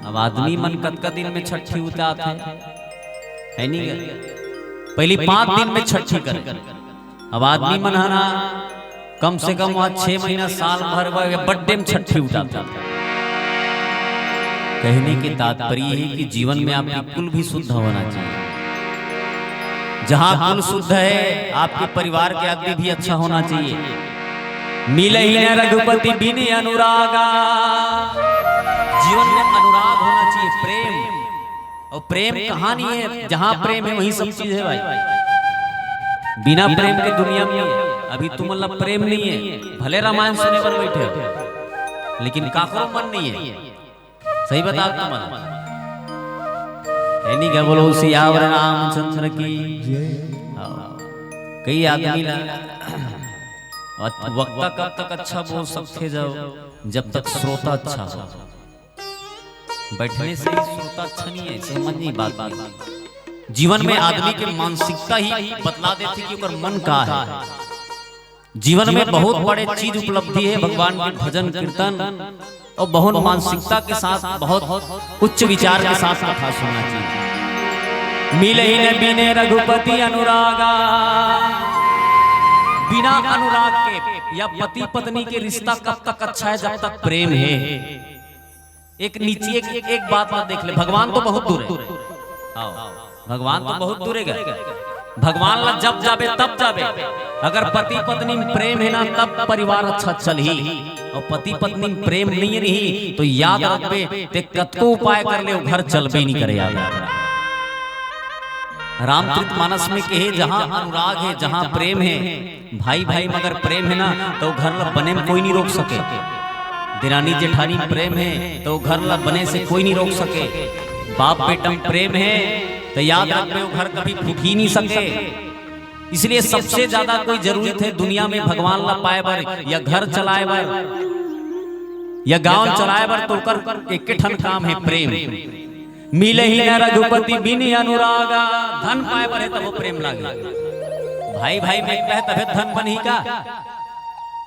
S1: अब आदमी मन कतका दिन में छठी उतारते है नहीं कर पहली 5 दिन में छठी कर। अब आदमी मन है ना कम से कम वहां 6 महीना साल भर बर्थडे में छठी उतारता। कहने की तात्पर्य है कि जीवन में आपकी कुल भी शुद्ध होना चाहिए। जहां कुल शुद्ध है आपके परिवार के आदमी भी अच्छा होना चाहिए। मिलहि न रघुपति बिन अनुरागा जीवन में अनुराग होना चाहिए प्रेम। और प्रेम कहानी है जहां प्रेम है वहीं सब चीज है भाई। बिना प्रेम के दुनिया में अभी तुम मतलब प्रेम नहीं है भले रामायण सुने पर बैठे हो लेकिन काको मन नहीं है। सही बता तुम है नहीं क्या। बोलो सियावर रामचंद्र की कई आदमी वक्ता कब तक अच्छा बोल सकते जाओ जब तक श्रोता अच्छा हो। बैठने से श्रोता अच्छा नहीं है समझनी बात। जीवन में आदमी के मानसिकता ही बतला देती कि उनका मन का है। जीवन में बहुत बड़े चीज उपलब्धि है भगवान के भजन कीर्तन और बहुत मानसिकता के साथ बहुत उच्च विचार के साथ कथा सुनना चाहिए। मिलहि न बिने रघुपति अनुरागा बिना अनुराग के या पति पत्नी के रिश्ता कब तक अच्छा है जब तक प्रेम है। एक नीचे एक बात मत देख ले भगवान तो बहुत दूर है। भगवान तो बहुत दूर है भगवान ला जब जाबे तब जाबे। अगर पति पत्नी में प्रेम है ना तब परिवार अच्छा चल ही। और पति पत्नी में प्रेम नहीं रही तो याद रखबे ते कतको उपाय कर ले घर चलबे नहीं करे। याद रामचरितमानस में कहे जहां अनुराग है जहां प्रेम है भाई भाई मगर प्रेम है ना तो घर ला बने में कोई नहीं रोक सके। दिरानी जेठानी प्रेम है तो घर ला बने से कोई नहीं रोक सके। बाप बेटा प्रेम है तो याद रखबे वो घर कभी फूट ही नहीं सके। इसलिए सबसे ज्यादा कोई जरूरी थे दुनिया में भगवान ला पाए बर या घर चलाए बर या गांव चलाए बर तो कर एक ठन काम है प्रेम। मिले ही न रघुपति बिन अनुरागा, धन पाए बर है तब वो प्रेम लागे। भाई भाई में एकता है तबे धन बन ही का,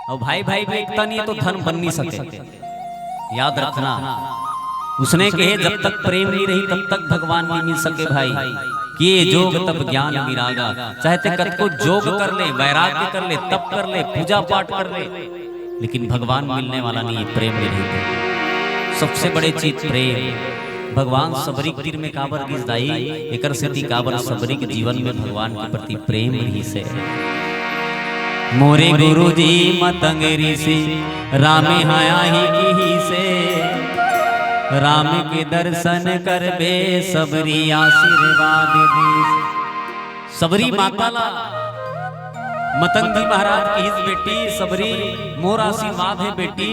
S1: और भाई भाई में एकता नहीं है तो धन बन नहीं सके। याद रखना, उसने कहे जब तक प्रेम नहीं रही तब तक भगवान नहीं मिल सके भाई। कि जोग तब ज्ञान विरागा, चाहे ते कत को जोग कर ले, वैराग्य कर ले, तप कर ले, पूजा पाठ कर ले, लेकिन भगवान मिलने वाला नहीं है, प्रेम नहीं रहते। सबसे बड़े चीज प्रेम। भगवान सबरी तीर में काबर गिरदाई, एकर से काबर सबरी के जीवन में भगवान के प्रति प्रेम रही से। मोरे गुरुजी मतंग ऋषि रामे हाया ही से, राम के दर्शन करबे सबरी आशीर्वाद दी। सबरी माता ला मतंगी महाराज की हित बेटी सबरी मोर आशीर्वाद है बेटी,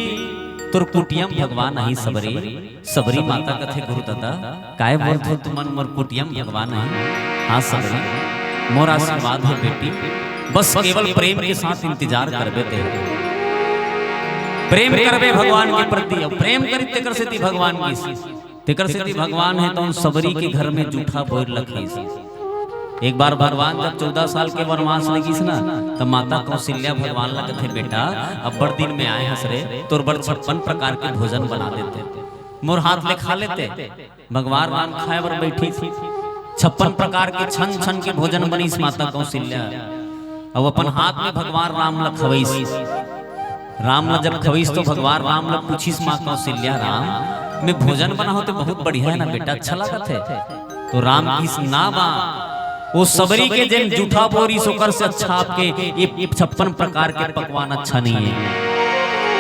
S1: तुर कुटियम भगवान नहीं सबरी। सबरी माता कथे गुरु दादा काय बोलते तुमन मोर कुटियम भगवान नहीं। हाँ सबरी मोर आशीर्वाद है बेटी, बस केवल प्रेम के साथ इंतजार करबे ते, प्रेम करबे भगवान के प्रति। प्रेम करी तेकर से भगवान की, तेकर से भगवान है तो सबरी के घर में जूठा बोर लखी। एक बार भगवान जब 14 साल के वनवास लगी ना, तब माता कौशल्या भगवान लगे थे बेटा अब बड़ दिन में आए हंस रे, तोर बड़ 56 प्रकार के भोजन बना देते, मोर हाथ में खा लेते। भगवान राम खाए बर बैठी थी, 56 प्रकार के छन छन के भोजन बनी इस माता कौशल्या। अब अपन हाथ में भगवान राम ला खवैसी, राम ला जब खवैस तो भगवान राम ला पूछिस माँ कौशल्या राम में भोजन बना हो तो बहुत बढ़िया है ना बेटा, अच्छा लगत है। तो राम की ना बा वो सबरी के जन जूठा बोरी सोकर से अच्छा आपके ये 56 प्रकार के पकवान अच्छा नहीं है।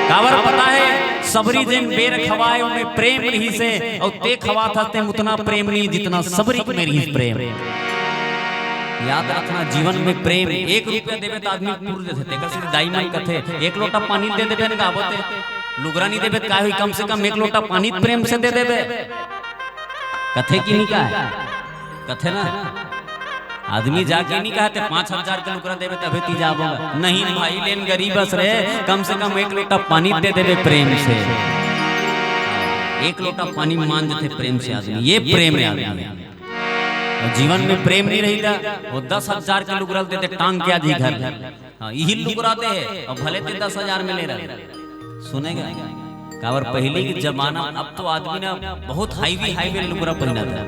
S1: काबर पता है सबरी जन बेर खवाए उनमें प्रेम रही से, और ते खवा था ते उतना प्रेम नहीं जितना सबरी में रही प्रेम। याद रखना जीवन में प्रेम, 1 रुपया देवे तो आदमी पूर देते, तेकर से दाई माई कथे 1 लोटा पानी दे देबे न गावते, लुगरा नहीं देबे का होई, कम से कम 1 लोटा पानी प्रेम से दे देबे। कथे की नहीं का कथे ना, आदमी जाके नहीं कहते 5000 का लुगरा देवे तबे ती जाबो, नहीं भाई लेन गरीबस रे, कम से कम 1 लोटा पानी दे देबे प्रेम से। 1 लोटा पानी मान देते प्रेम से आदमी, ये प्रेम है आदमी। जीवन में प्रेम नहीं रहेगा वो 10,000 के लुगरा देते टांग के आजी घर, यही लुगराते हैं और भले ते 10,000 में ले रहे। सुनेगा काबर पहले के जमाना, अब तो आदमी ना बहुत हाईवे लुगरा पहना था,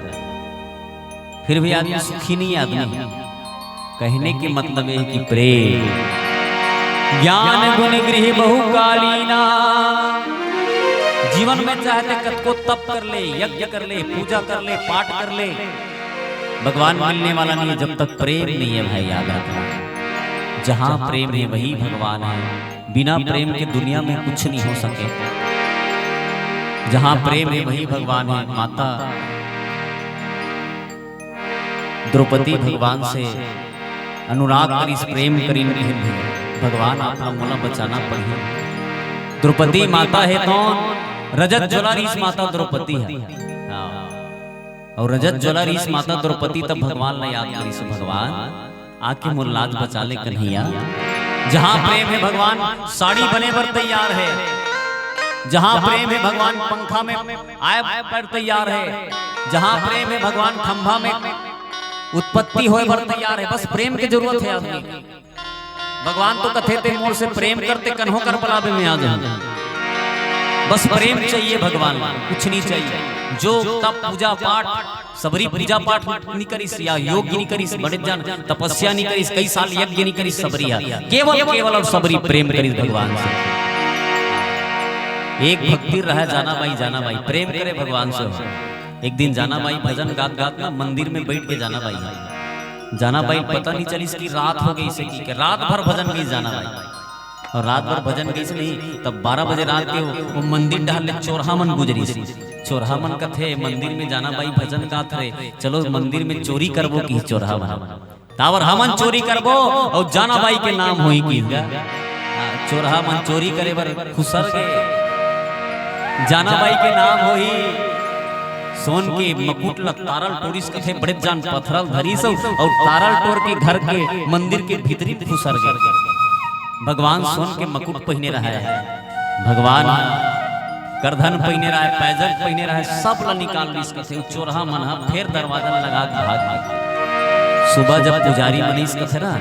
S1: फिर भी आदमी सुखी नहीं आदमी। कहने के मतलब है कि प्रेम ज्ञान गुण गृह बहुकालीना। जीवन में चाहते कत को तप कर ले, यज्ञ कर ले, पूजा कर ले, पाठ कर ले, भगवान मिलने वाला नहीं है जब तक प्रेम नहीं है भाई। याद रखना जहां प्रेम है वही भगवान है, बिना प्रेम के दुनिया में कुछ नहीं हो सके। जहां प्रेम है वही भगवान है। माता द्रौपदी भगवान से अनुराग करी, प्रेम करी, भगवान आपका मोला बचाना पड़ी। द्रौपदी माता है कौन? रजत ज्वलरी माता द्रौपदी है, और रजत ज्वलरी माता द्रौपदी तब भगवान ने याद करी से भगवान आके मोर लाज बचा ले कन्हैया। जहां प्रेम है भगवान साड़ी बने पर तैयार है, जहां प्रेम है भगवान पंखा में आए पर तैयार है, जहां प्रेम है भगवान खंभा में उत्पत्ति होए पर तैयार है। बस प्रेम की जरूरत है आदमी। भगवान तो कथे ते मोर से प्रेम करते कन्हो कर बलाबे में आ जाए, बस प्रेम चाहिए भगवान, कुछ नहीं चाहिए। जो तप पूजा पाठ सबरी पूजा पाठ नहीं करिस, या योग नहीं करिस, बड़े जन तपस्या नहीं करिस, कई साल यज्ञ नहीं करिस, सबरिया केवल और सबरी प्रेम करिस भगवान से। एक भक्ति रह जाना भाई प्रेम करे भगवान से। एक दिन जाना भाई भजन गात गात ना मंदिर में बैठ के जाना भाई पता नहीं चलिस कि रात हो गई से कि रात भर भजन गई जाना भाई, और रात भर भजन गई नहीं तब 12 बजे रात के वो मंदिर डाल चोरहा मन गुजरी, चोरहा मन कथे मंदिर में जाना भाई भजन गात रहे, चलो मंदिर में चोरी करबो की चोरहा मन तावर हमन चोरी करबो और जाना भाई के नाम होई की चोरहा मन चोरी करे बर खुसर के जाना भाई के नाम होई। सोन के मकुट ल तारल टोरिस कथे बड़े जान पथरल धरी सो और तारल टोर के घर के मंदिर के भीतरी फुसर गए। भगवान सोन के मकुट पहने रहा है, भगवान करधन पहने रहा है, पैजल पहने रहा है, सब ला निकाल ली कथे चोरहा मनहा फिर दरवाजा लगा भाग गए। सुबह जब पुजारी मनीष कथे ना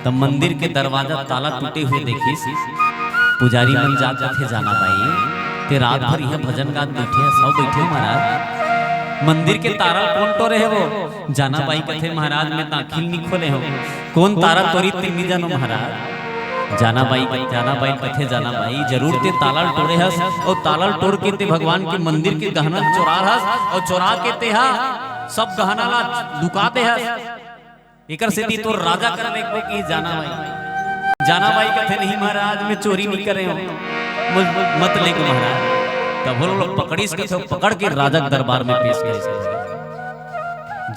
S1: तब मंदिर के दरवाजा ताला टूटे हुए देखी, पुजारी मन जात थे जाना भाई ते रात भर यह भजन गात बैठे सब बैठे महाराज मंदिर के तारा कौन तो रहे वो जाना बाई कथे महाराज में ताखिल नहीं खोले हो कौन तारा तोरी तिन्नी जानो महाराज जाना बाई कथे जाना बाई जरूर ते ताला तोड़े हस और ताला तोड़ के ते भगवान के मंदिर के गहना चुरा हस और चुरा के ते हा सब गहना ला लुका दे हस एकर से दी तो राजा कर देखो कि जाना बाई कथे नहीं महाराज में चोरी नहीं करे हो मत ले को महाराज तब वो लोग पकड़ीस के पकड़ के राजा दरबार में पेश करे।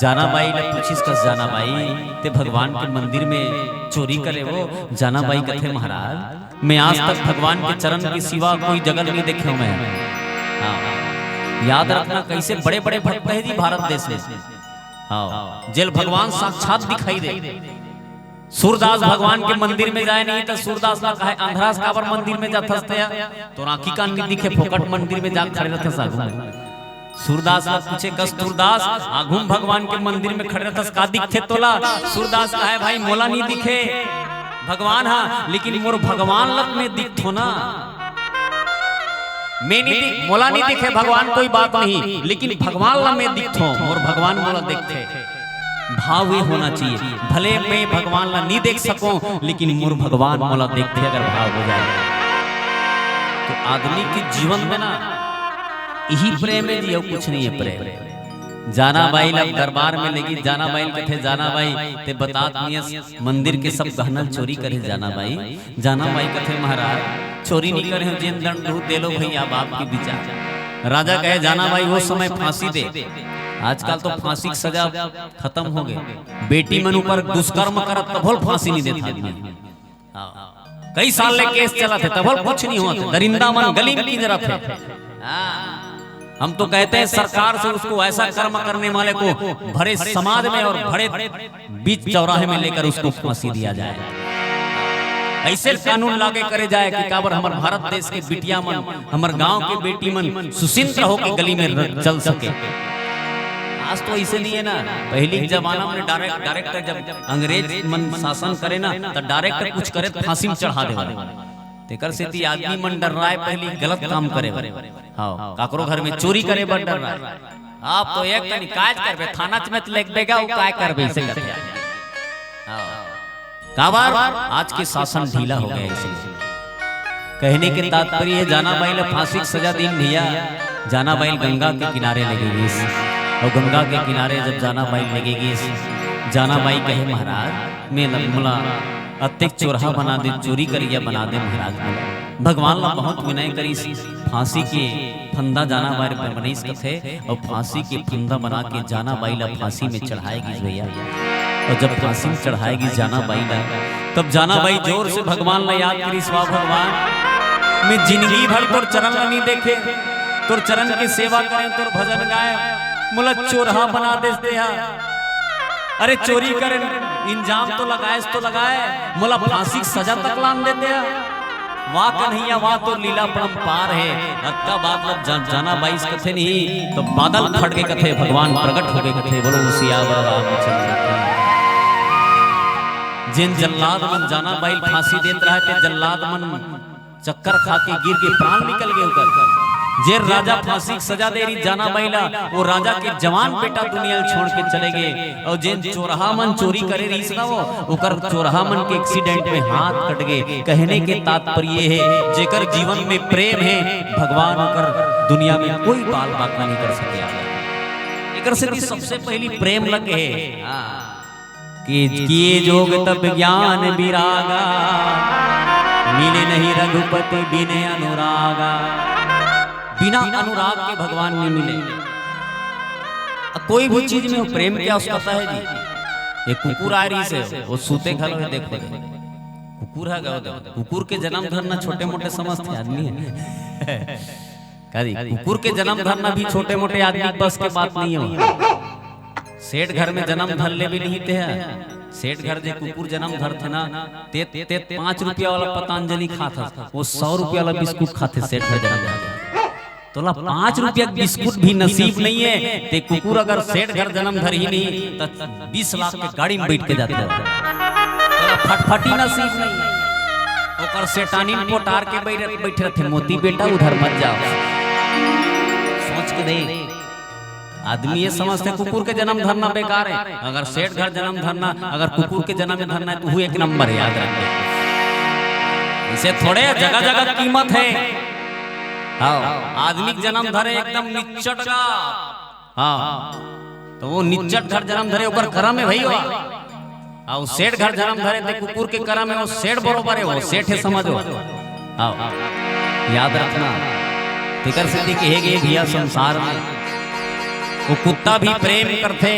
S1: जाना बाई ने पूछिस कस जाना बाई ते भगवान के मंदिर में चोरी करे वो जाना बाई कथे महाराज मैं आज तक भगवान के चरण के सिवा कोई जगह नहीं देखे हूं मैं। याद रखना कैसे बड़े बड़े भक्त है जी भारत देश में। जेल भगवान साक्षात दिखाई दे। सूरदास भगवान के मंदिर में जाए नहीं तो सूरदास ला कहे अंधरास काबर मंदिर में जात हसते तो आंखी कान नहीं दिखे फोकट मंदिर में जा खड़े रहते सागु सूरदास ला पूछे कस सूरदास आगुम भगवान के मंदिर में खड़े रहते का दिखे तोला सूरदास कहे भाई मोला नहीं दिखे भगवान हां लेकिन मोर भगवान लग में दिखथो ना मैं नहीं दिख मोला नहीं दिखे भगवान कोई बात नहीं लेकिन भगवान ला में दिखथो मोर भगवान मोला देखते। भाव ये होना चाहिए भले मैं भगवान ला नहीं देख सकूं लेकिन मोर भगवान मोला देखते अगर भाव हो जाए तो आदमी के जीवन में ना यही प्रेम है जी और कुछ नहीं है प्रेम। जाना बाई ला दरबार में लेगी जाना बाई कथे जाना बाई ते बता मंदिर के सब गहना चोरी करे जाना बाई कथे महाराज चोरी नहीं करे जेन दंड दे लो भैया बाप के विचार। राजा कहे जाना बाई वो समय फांसी दे आजकल तो फांसी की सजा खत्म हो गई बेटी मन ऊपर दुष्कर्म करत तभल फांसी नहीं देता आदमी कई साल ले केस चला थे तभल कुछ नहीं हुआ दरिंदा मन गली में जरा थे। हम तो कहते हैं सरकार से उसको ऐसा कर्म करने वाले को भरे समाज में और भरे बीच चौराहे में लेकर उसको फांसी दिया जाए ऐसे कानून लागे करे जाए कि काबर हमारे भारत देश के बिटिया मन हमारे गांव के बेटी मन सुचिंत होकर गली में चल सके। आज तो ऐसे नहीं है ना पहले जमाना में डायरेक्टर जब अंग्रेज मन शासन करे ना तो डायरेक्टर कुछ करे फांसी में चढ़ा दे तेकर से ती आदमी मन डर रहा है पहले गलत काम करे हां काकरो घर में चोरी करे बड़ डर रहा है। आप तो एक तनी काज करबे थाना में लिख देगा वो काय करबे ऐसे करते हां काबर आज के शासन ढीला हो गया इसलिए कहने के तात्पर्य है जाना बाई ला फांसी की सजा दिन भैया जाना बाई गंगा के किनारे लगेगी और गंगा के किनारे जब जाना बाई लगेगी जाना बाई कहे महाराज मैं मला अत्यक चोरहा बना दे चोरी करिया बना दे महाराज भगवान ला बहुत विनय करी फांसी के फंदा जाना बाई पर मनीष कथे और फांसी के फंदा बना के जाना बाई ला फांसी में चढ़ाएगी भैया और जब फांसी में चढ़ाएगी जाना बाई ला तब जाना बाई जोर से भगवान ला याद करी स्वा भगवान मैं जिंदगी भर तोर चरण नहीं देखे तोर चरण की सेवा करें तोर भजन गाए मुला चोरहा बना देते हैं। अरे चोरी करे इंजाम तो लगाए मुला फांसी सजा तक लान देते हैं। वाह कन्हैया वाह तो लीला परम्पार है अत्ता बात लब जाना बाईस कथे नहीं तो बादल फट के कथे भगवान प्रकट हो गए कथे बोलो सियावर रामचंद्र जिन जल्लाद मन जाना बाई फांसी देत रहा थे जल्लाद मन चक्कर खा के गिर के प्राण निकल गए उधर जे राजा फांसी की सजा दे रही जाना बाईला वो राजा के जवान बेटा दुनिया छोड़ के चले गए और जिन चोरहा मन चोरी करे रही ना वो ओकर चोरहा मन के एक्सीडेंट में हाथ कट गए। कहने के तात्पर्य है जेकर जीवन में प्रेम है भगवान ओकर दुनिया में कोई बाल बाका नहीं कर सके। एकर से सबसे पहली प्रेम लगे है कि किए जोग तब ज्ञान विरागा मिले नहीं रघुपति बिने अनुरागा। बिना अनुराग के भगवान नहीं मिले। कोई भी चीज में प्रेम क्या उसका पता है जी। एक कुकुर आ रही से वो सूते घर में देखो कुकुर है कुकुर के जन्म धरना छोटे मोटे समझते आदमी है कुकुर के जन्म धरना भी छोटे मोटे आदमी बस के बात नहीं हो। सेठ घर में जन्म धर ले भी नहीं थे। सेठ घर जे कुकुर जन्म धर थे ना ते 5 रुपया वाला पतंजलि खाता, वो 100 रुपया वाला बिस्कुट खाते सेठ घर जन्म धर। तोला 5 रुपया बिस्कुट भी नसीब नहीं है ते कुकुर अगर सेठ घर जन्म धर ही नहीं तो 20 लाख के गाड़ी में बैठ के जाते हैं। तोला फटफटी नसीब नहीं है। ओकर सेठानी पोटार के बैठे रहते, मोती बेटा उधर मत जाओ। सोच के देख, आदमी ये समझते कुकुर के जन्म धरना बेकार है। अगर सेठ घर जन्म धरना, अगर कुकुर के जन्म में धरना है तो वो एक नंबर है, याद रखिए। इसे थोड़े जगह जगह कीमत है। हाँ, आदमी जन्म धरे एकदम निच्चट का, हाँ तो वो निच्चट घर जन्म धरे ऊपर करम है भैया। और सेठ घर जन्म धरे थे कुकुर के करम है, वो सेठ बरोबर है, वो सेठ है समझो। हाँ याद रखना, फिकर से कहेगे भैया संसार में वो कुत्ता भी प्रेम करते।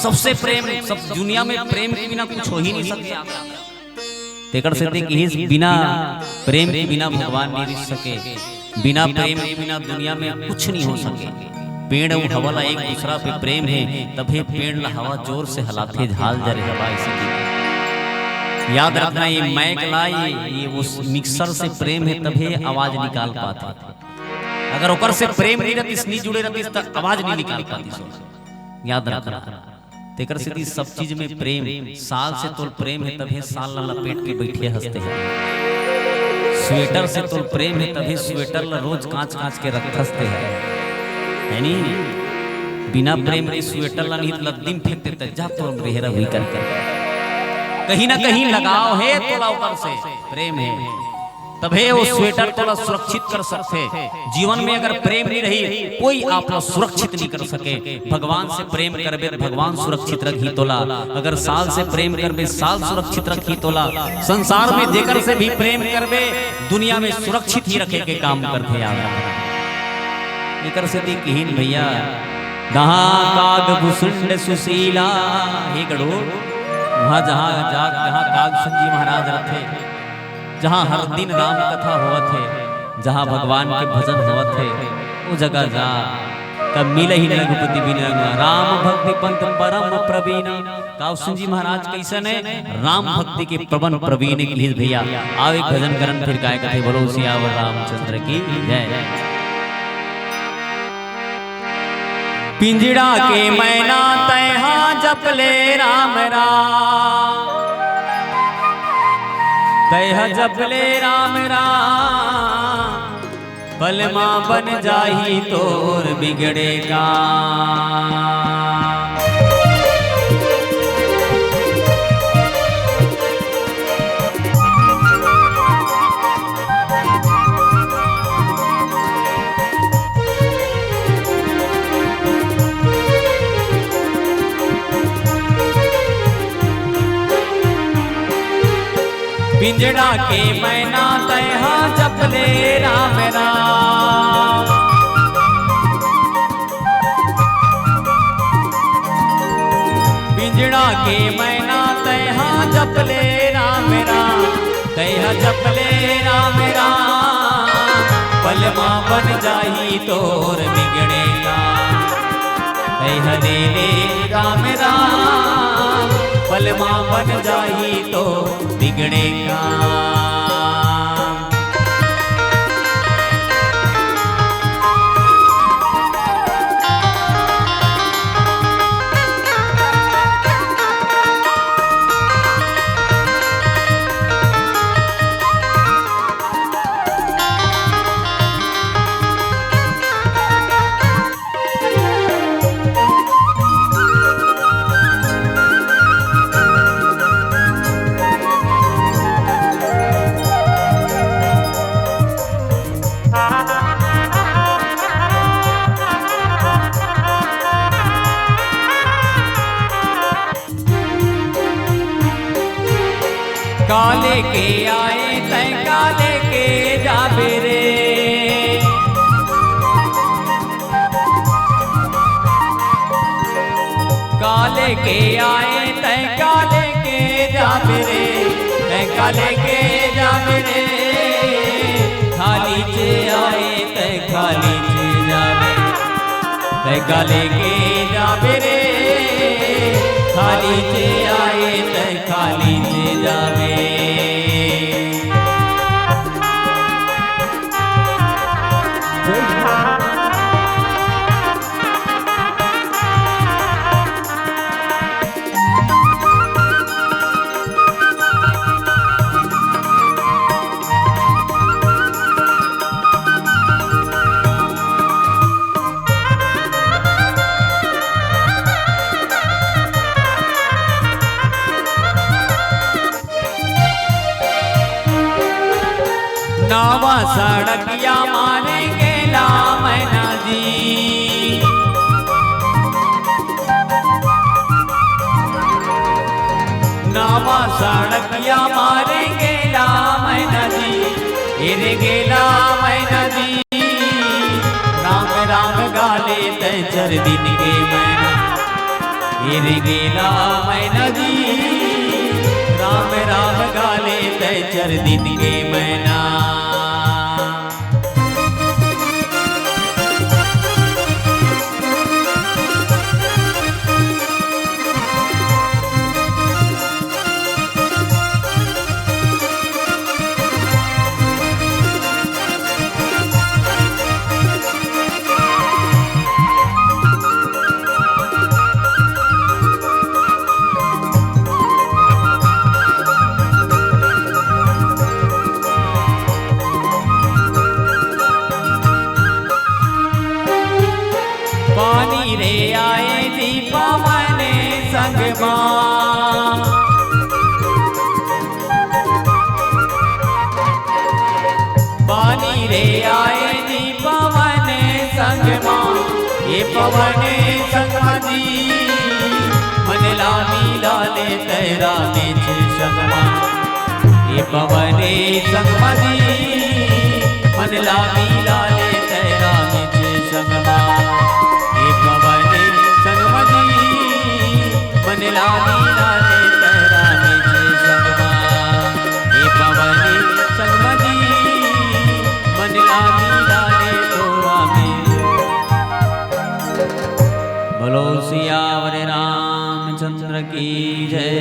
S1: सबसे प्रेम, सब दुनिया में प्रेम के बिना कुछ हो ही नहीं सकता। तेकर से देखिए बिना प्रेम के बिना भगवान नहीं रह सके, बिना प्रेम के बिना दुनिया में कुछ नहीं हो सके। पेड़ और हवा एक दूसरा पे प्रेम है, तभी पेड़ ला हवा जोर से हलाते झाल जरे हवा इसी। याद रखना ये मैक लाई, ये उस मिक्सर से प्रेम है तभी आवाज निकाल पाते। अगर ओकर से प्रेम नहीं रहती, इसनी जुड़े रहती तब आवाज नहीं निकाल पाती। याद रखना, तेकर से सब चीज में प्रेम, साल से तो प्रेम है तभी साल ला लपेट के बैठे हंसते हैं। स्वेटर से तो प्रेम है तभी स्वेटर ला रोज कांच कांच के रख हंसते है नहीं। बिना प्रेम के स्वेटर ला नहीं लद्दीम फेंक देते, जा तो रेहरा हुई करके कहीं ना कहीं लगाव है तोला ऊपर से प्रेम है तभी वो स्वेटर तोला सुरक्षित कर सकते। जीवन में अगर प्रेम नहीं रही कोई आपको सुरक्षित नहीं कर सके। भगवान से प्रेम करबे भगवान सुरक्षित रखी तोला, अगर साल से प्रेम करबे साल सुरक्षित रखी तोला। संसार में जेकर से भी प्रेम करबे दुनिया में सुरक्षित ही रखे के काम करते यार। एकर से कहीन भैया जहाँ काग भुसुंड सुशीला हे गड़ो, वहाँ जहाँ काग सुंजी महाराज रखे, जहाँ हर दिन राम कथा हुआ थे, जहाँ भगवान के भजन हुआ थे, वो जगह जा तब मिले ही रघुपति बिन राम भक्ति पंथ परम प्रवीण। काउसन जी महाराज कैसे ने राम भक्ति के प्रबन प्रवीण के लिए भैया आओ एक भजन करन फिर गाय कथे बोलो सियावर रामचंद्र की जय। पिंजड़ा के मैना तैहा जपले राम राम, तैहा जपले राम राम, पलमा बन जाही तोर बिगड़ेगा। पिंजड़ा के मैना तैहा जपले राम राम, पिंजड़ा के मैना तैहा जपले राम राम, तैहा जपले राम राम, पलमा बन जाही तोर बिगड़ेगा। तैहा ले राम राम, पलमा बन जाही तो बिगड़ेगा। काले के आए तै काले के जाबे रे, काले के आए तै काले के जाबे रे, तै काले के जाबे रे, खाली जे आए तै गले के जावे रे खाली जे आए ते खाली जे जावे। नावा सड़किया मारेंगे मैना जी, नावा सड़किया मारेंगे मैना जी, इरे गेला मैना जी। राम राम गाले ते चर दिन के मैना, इरे गेला मैना जी। राम राम गाले ते चर दिन के मैना। पानी रे आए जी पवन संगमा, पानी रे आए जी पवन संगमा। ये पवन संगमा जी मन लामी लाले तेरा निज संगमा। ये पवन संगमा जी मन लामी लाले तेरा निज संगमा। पवन संगमा जी मन लाली लाले तेरा निज संगमा। हे पवन संगमा जी मन लाली लाले तोरा में। बोलो सियावर रामचंद्र की जय,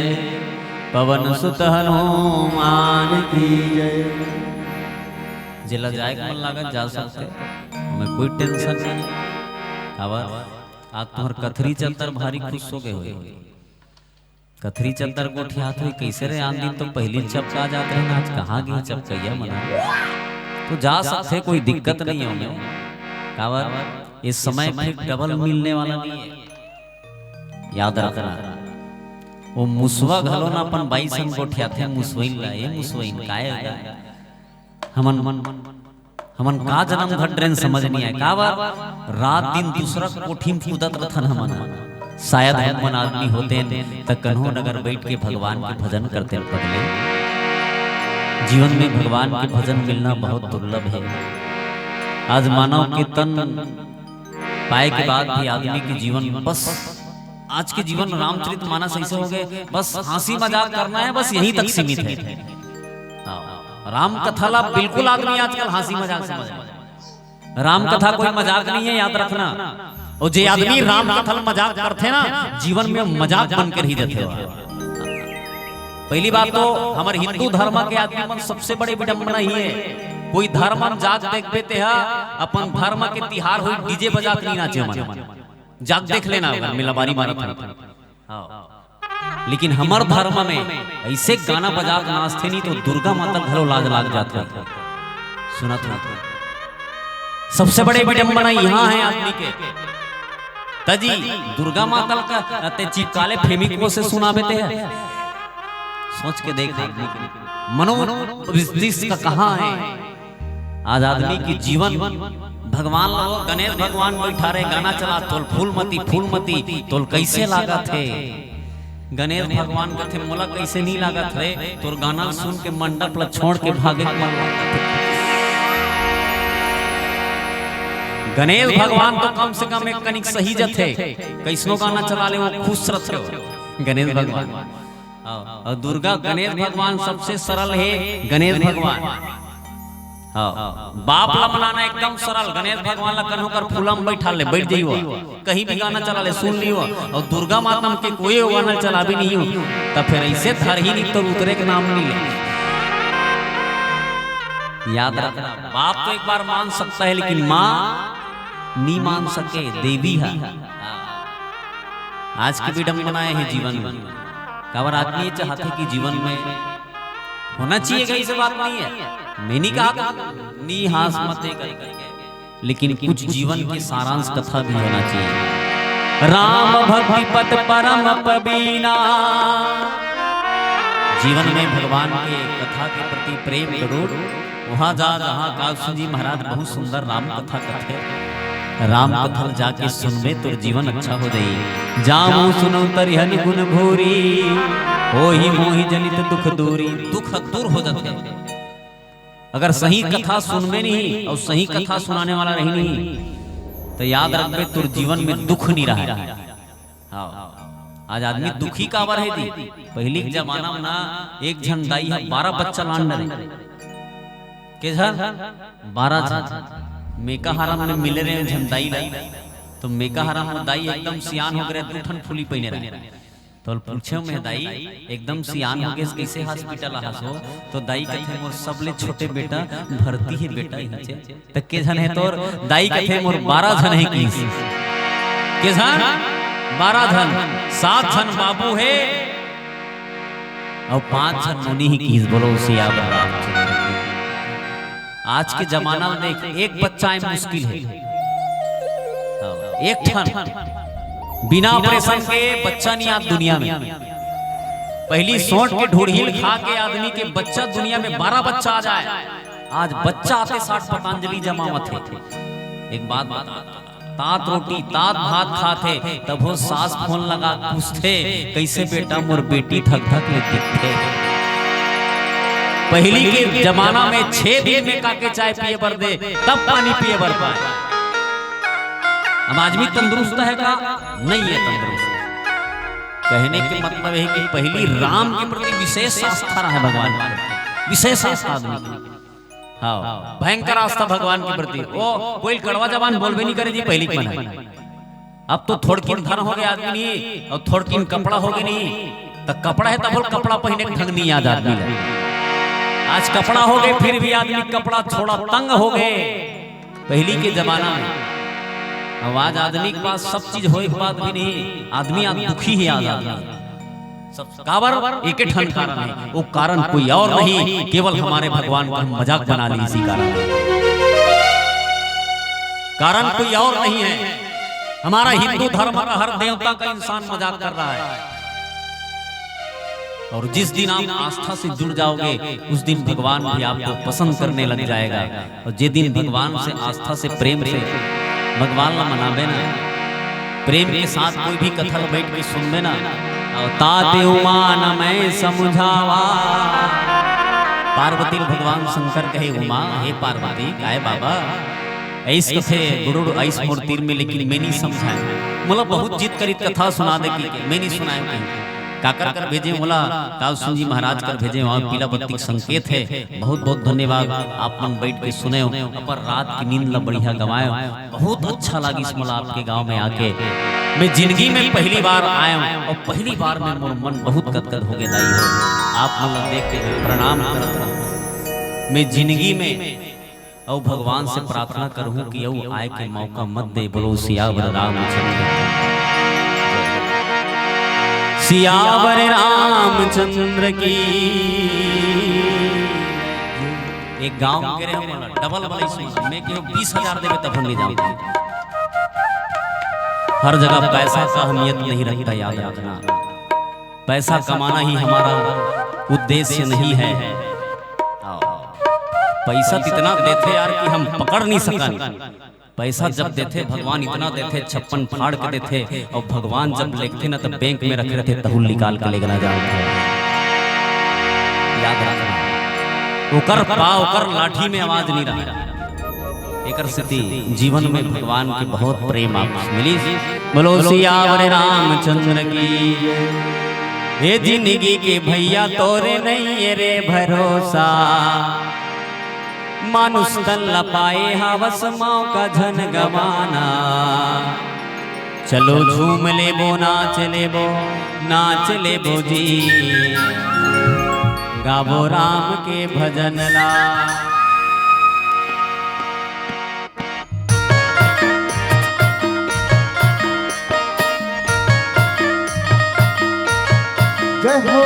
S1: पवन सुत हनुमान की जय। जिला जाए मन लागत जा सकते, हमें कोई टेंशन नहीं। आज तुम्हार कथरी चलतर भारी खुश हो गए हो। कथरी चलतर को उठियात हुई कैसे रे आन दिन तो पहली चपका जाते हैं, आज कहाँ गई चपकैया मना। तो जा सकते, कोई दिक्कत नहीं होने। कावर इस समय फिर डबल मिलने वाला नहीं है, याद रखना। वो मुसवा घलो ना अपन 22 को उठियाते मुसवइन लाए, मुसवइन काहे हमन का जन्म घट रेन समझ नहीं आए। कावर रात दिन दूसरा कोठी में कूदत रथन हमन। शायद हमन आदमी होते त कन्हो नगर बैठ के भगवान के भजन करते पगले। जीवन में भगवान के भजन मिलना बहुत दुर्लभ है। आज मानव के तन पाए के बाद भी आदमी के जीवन बस आज के जीवन रामचरित मानस ऐसे हो गए, बस हंसी मजाक करना है, बस यहीं तक सीमित है। राम कथा ला बिल्कुल आदमी आजकल हंसी मजाक समझ। राम कथा कोई मजाक नहीं है, याद रखना। और जे आदमी राम कथा मजाक करते ना, जीवन में मजाक बनकर ही रहते हो। पहली बात तो हमारे हिंदू धर्म के आदमी मन सबसे बड़े विडंबना ही है। कोई धर्म जाग देख देते हैं, अपन धर्म के तिहार हुई डीजे बजा के नहीं नाचे मन। जाग देख लेना मिलाबारी मारा। लेकिन हमार धर्म में ऐसे गाना बजा के नाचते नहीं तो दुर्गा माता घरों लाज लाग जाता। सुना था सबसे बड़े विडंबना यहाँ है आदमी के। तजी दुर्गा माता का ते चिपकाले प्रेमिकों से सुना देते हैं। सोच के देख मनोविश्लेषण का कहाँ है। आज आदमी की जीवन भगवान गणेश भगवान बैठा रहे, गाना चला तोल फूलमती तोल कैसे लागा थे। गणेश भगवान कथे मोला कैसे नहीं लागत रे, तोर गाना सुन के मंडप ला छोड़ के भागे मन लागत। गणेश भगवान तो कम से कम एक कनिक सही जथे, कैसनो गाना चला ले वो खुश रहते गणेश भगवान। और दुर्गा गणेश भगवान सबसे सरल है। गणेश भगवान हाँ बाप ला मनाना एकदम सरल, गणेश भगवान ला कन्हो कर फूला में बैठा ले, बैठ जाइयो, कहीं भी गाना चला ले सुन लियो, और दुर्गा माता के कोई गाना चला भी नहीं हो तब फिर ऐसे धर ही नहीं तो उतरे के नाम नहीं ले। याद रखना, बाप तो एक बार मान सकता है लेकिन माँ नहीं मान सके, देवी है। आज की विडंबना है जीवन में, कवर आदमी ये चाहते कि जीवन में होना चाहिए, कहीं से बात नहीं है, मैं नहीं कहा नी हास मत कर, लेकिन कुछ जीवन के सारांश कथा भी होना चाहिए। राम भक्ति पथ परम पबीना, जीवन में भगवान के कथा के प्रति प्रेम करोड़, वहां जा जहाँ कालसु जी महाराज बहुत सुंदर राम कथा कथे, राम कथा जाके सुनबे तो जीवन अच्छा हो जाई। जामो सुनो तरिहन गुण भूरी, होहि मोहि जनित दुख दूरी, दुख दूर हो जाते। अगर सही कथा सुनबे नहीं और सही कथा सुनाने वाला रही नहीं तो याद रखबे तुर जीवन में दुख नहीं रहा। हाँ आज आदमी दुखी का बार है दी, पहली के जमाना में ना एक झन दाई है 12 बच्चा लान रहे के झन 12 झन मेका हराम में मिले रहे झंदाई लाई, तो मेका हराम में दाई एकदम सियान हो गए, दूठन फूली पहने रहे, तो पूछे में दाई एकदम सियान हो गए कैसे हॉस्पिटल हसो, तो दाई कहते मोर सबले छोटे बेटा भर्ती है बेटा नीचे, तो के झन है तोर, दाई कहते मोर 12 झन है की के झन 12 झन, 7 झन बाबू है और 5 झन मुनि ही की, बोलो सियावर रामचंद्र। आज के जमाना में देख एक बच्चा है मुश्किल है, एक ठन बिना ऑपरेशन के बच्चा नहीं आज दुनिया में, पहली सोट के ढूढ़ील खा के आदमी के बच्चा दुनिया में 12 बच्चा आ जाए, आज बच्चा आते 60 पतंजलि जमावत है। एक बात बता, तात रोटी तात भात खाते तब वो सास फोन लगा पूछते कैसे बेटा मोर बेटी धक धक ले दिखते। पहली के जमाना में 6 दिन में काके चाय पिए बर दे तब पानी पिए बर पाए। अब आदमी तंदुरुस्त है का नहीं है तंदुरुस्त, कहने के मतलब है कि पहली राम के प्रति विशेष आस्था है भगवान की, विशेष आस्था आदमी, हाँ भयंकर आस्था भगवान के प्रति। वो कोई कड़वा जबान बोलबे नहीं करे जी पहली के मन। अब तो थोड़किन धन हो गए आदमी नहीं और थोड़किन कपड़ा हो गए नहीं, तो कपड़ा है तब कपड़ा पहने के ढंग नहीं याद आदमी है। आज कपड़ा हो गए फिर भी आदमी कपड़ा थोड़ा तंग हो गए, पहली के जमाना में आवाज आदमी के पास सब चीज हो एक बात भी नहीं, आदमी आज दुखी ही आदमी सब काबर एक ठन कारण है, वो कारण कोई और नहीं केवल हमारे भगवान को हम मजाक बना ली, इसी कारण कोई और नहीं है। हमारा हिंदू धर्म का हर देवता का इंसान मजाक कर रहा है, और जिस दिन आप आस्था से जुड़ जाओगे उस दिन भगवान भी आपको पसंद करने लग जाएगा, और जिस दिन भगवान से आस्था से प्रेम से भगवान ला मनाबे ना, प्रेम के साथ कोई भी कथल बैठ के सुनबे ना, ताते उमान मैं समझावा। पार्वती भगवान शंकर कहे उमा हे पार्वती काय बाबा ऐस कथे गुरु ऐस मूर्तिर में, लेकिन मैं नहीं समझाए, मतलब बहुत जिद करी कथा सुना दे कि मैं नहीं सुनाए कहीं काकर कर भेजे, बोला कालसु जी महाराज कर भेजे, वहाँ पीला बत्ती संकेत है। बहुत बहुत धन्यवाद, आप मन बैठ के सुने हो, पर रात की नींद ला बढ़िया गवाए, बहुत अच्छा लगी इस मला आपके गांव में आके। मैं जिंदगी में पहली बार आया हूँ और पहली बार में मोर मन बहुत गदगद हो गया दाई हो, आप मन देख के प्रणाम करत रहूं। मैं जिंदगी में और भगवान से प्रार्थना करूँ कि यू आए के मौका मत दे, बोलो सियावर रामचंद्र, सियावर रामचंद्र की। एक गांव के रहे हो डबल मैं क्यों 20,000 देवे तब ले जाऊंगा। हर जगह पैसा का अहमियत नहीं रखता, याद रखना पैसा कमाना ही हमारा उद्देश्य नहीं है। पैसा इतना देते यार कि हम पकड़ नहीं सका, पैसा जब देते भगवान इतना देते 56 फाड़ के देते, और भगवान जब लेते ना तब बैंक में रखे रहते तहुल निकाल के लेकर जाते। याद रखना ओकर पाव ओकर लाठी में आवाज नहीं रहा। एक स्थिति जीवन में भगवान की बहुत प्रेम आपको मिली। बोलो सियावर रामचंद्र की। ये जिंदगी के भैया तोरे नहीं रे भरोसा, मानुष तन न पाए हवस माँ का धन गवाना। चलो झूम ले बो नाच ले बो जी, गावो राम के भजन ला।
S2: जय हो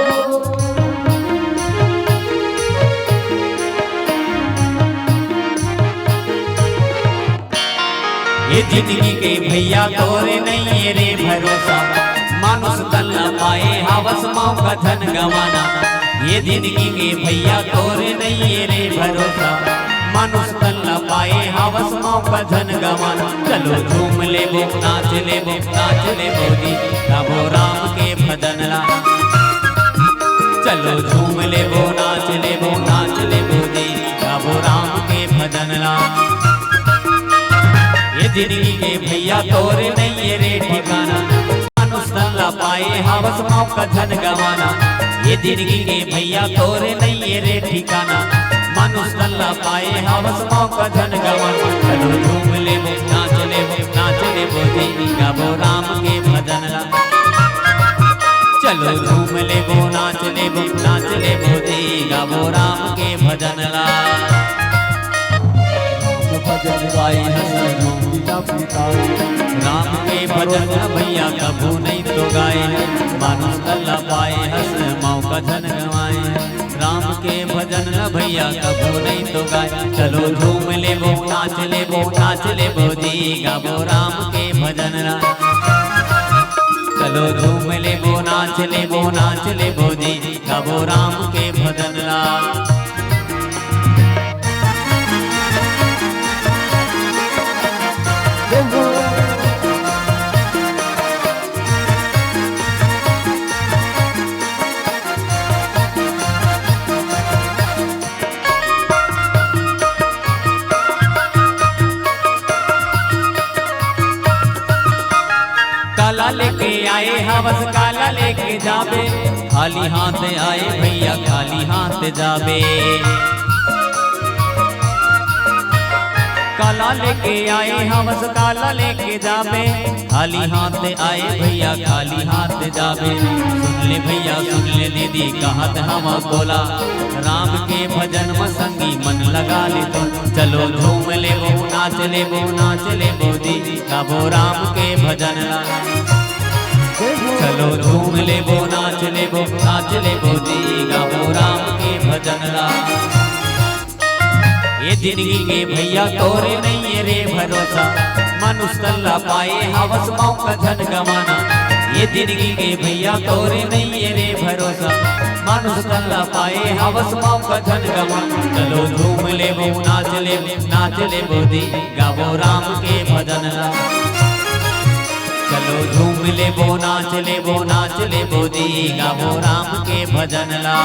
S1: ये जिंदगी के भैया तोरे नहीं है रे भरोसा, मानुष तन न पाए हवस माँ का धन गवाना। ये जिंदगी के भैया तोरे नहीं है रे भरोसा, मानुष तन न पाए हवस माँ का धन गवाना। चलो झूम ले बो नाच ले बो जी, गावो राम के भजन ला। चलो झूम ले बो नाच ले बो जी, गावो राम के भजन ला। ये जिंदगी के भैया तोरे नहीं है रे ठिकाना, मानुष तन न पाए हवस माँ का धन गवाना। ये जिंदगी के भैया तोरे नहीं है रे ठिकाना, मानुष तन न पाए हवस माँ का धन गवाना। चलो झूम ले बो नाच ले बो जी, गावो राम के भजन ला। चलो झूम ले बो नाच ले बो जी, गावो राम के भजन ला। राम के भजन भैया कभू नहीं तो गाए, मानुष तन न पाए हंस माँ का धन गवाए। राम के भजन भैया कभू नहीं तो गाए। चलो झूम ले बो नाच ले बो जी, गावो राम के भजन ला। चलो झूम ले बो नाच ले बो जी, गावो राम के भजन ला। काला लेके आए हवस काला लेके जाबे, खाली हाथ आए भैया खाली हाथ जाबे। काला लेके आए हवस काला लेके जाबे, खाली हाथ आए भैया खाली हाथ जाबे। सुन ले भैया सुन ले दीदी कहत हवा बोला, राम के भजन में संगी मन लगा ले तो। चलो झूम ले बो नाच ले बो जी, गावो राम के भजन ला। चलो झूम ले बो नाच ले बो जी, गावो राम के भजन ला। ये जिंदगी के भैया तोरे नहीं है रे भरोसा, मानुष तन न पाए हवस माँ का धन गवाना। ये जिंदगी के भैया तोरे नहीं है रे भरोसा, मानुष तन न पाए हवस माँ का धन गवाना। चलो झूम ले बो नाच ले बो जी, गावो राम के भजन ला। चलो झूम ले बो नाच ले बो जी, गावो राम के भजन ला।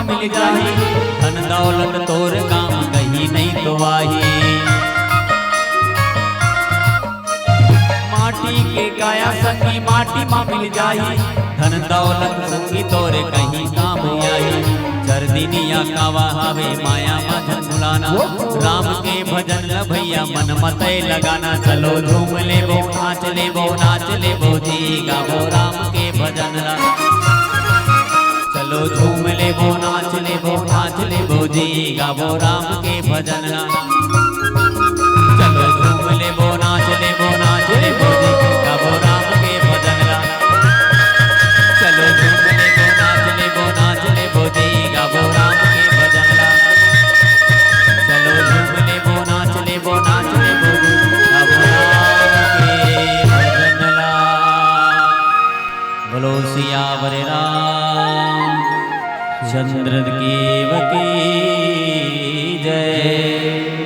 S1: मिल जाही, धन दौलत तोर काम कहीं नहीं तो आही। माटी के काया संगी माटी माँ मिल जाही, धन दौलत संगी तोरे कहीं काम आई। चर दिनिया कावा हावे माया मधन भुलाना राम के भजन ल भैया मन मतय लगाना चलो झूम ले वो नाच ले वो जी गावो राम के भजन ला चलो झूम ले वो नाच ले वो जी गावो राम के भजन ला चलो झूम ले वो नाच ले वो जी गावो राम के भजन ला चलो झूम ले वो नाच ले वो जी गावो राम के भजन ला चलो झूम ले वो नाच ले वो जी गावो राम के भजन ला बोलो सियावर राम चंद्र देव की जय।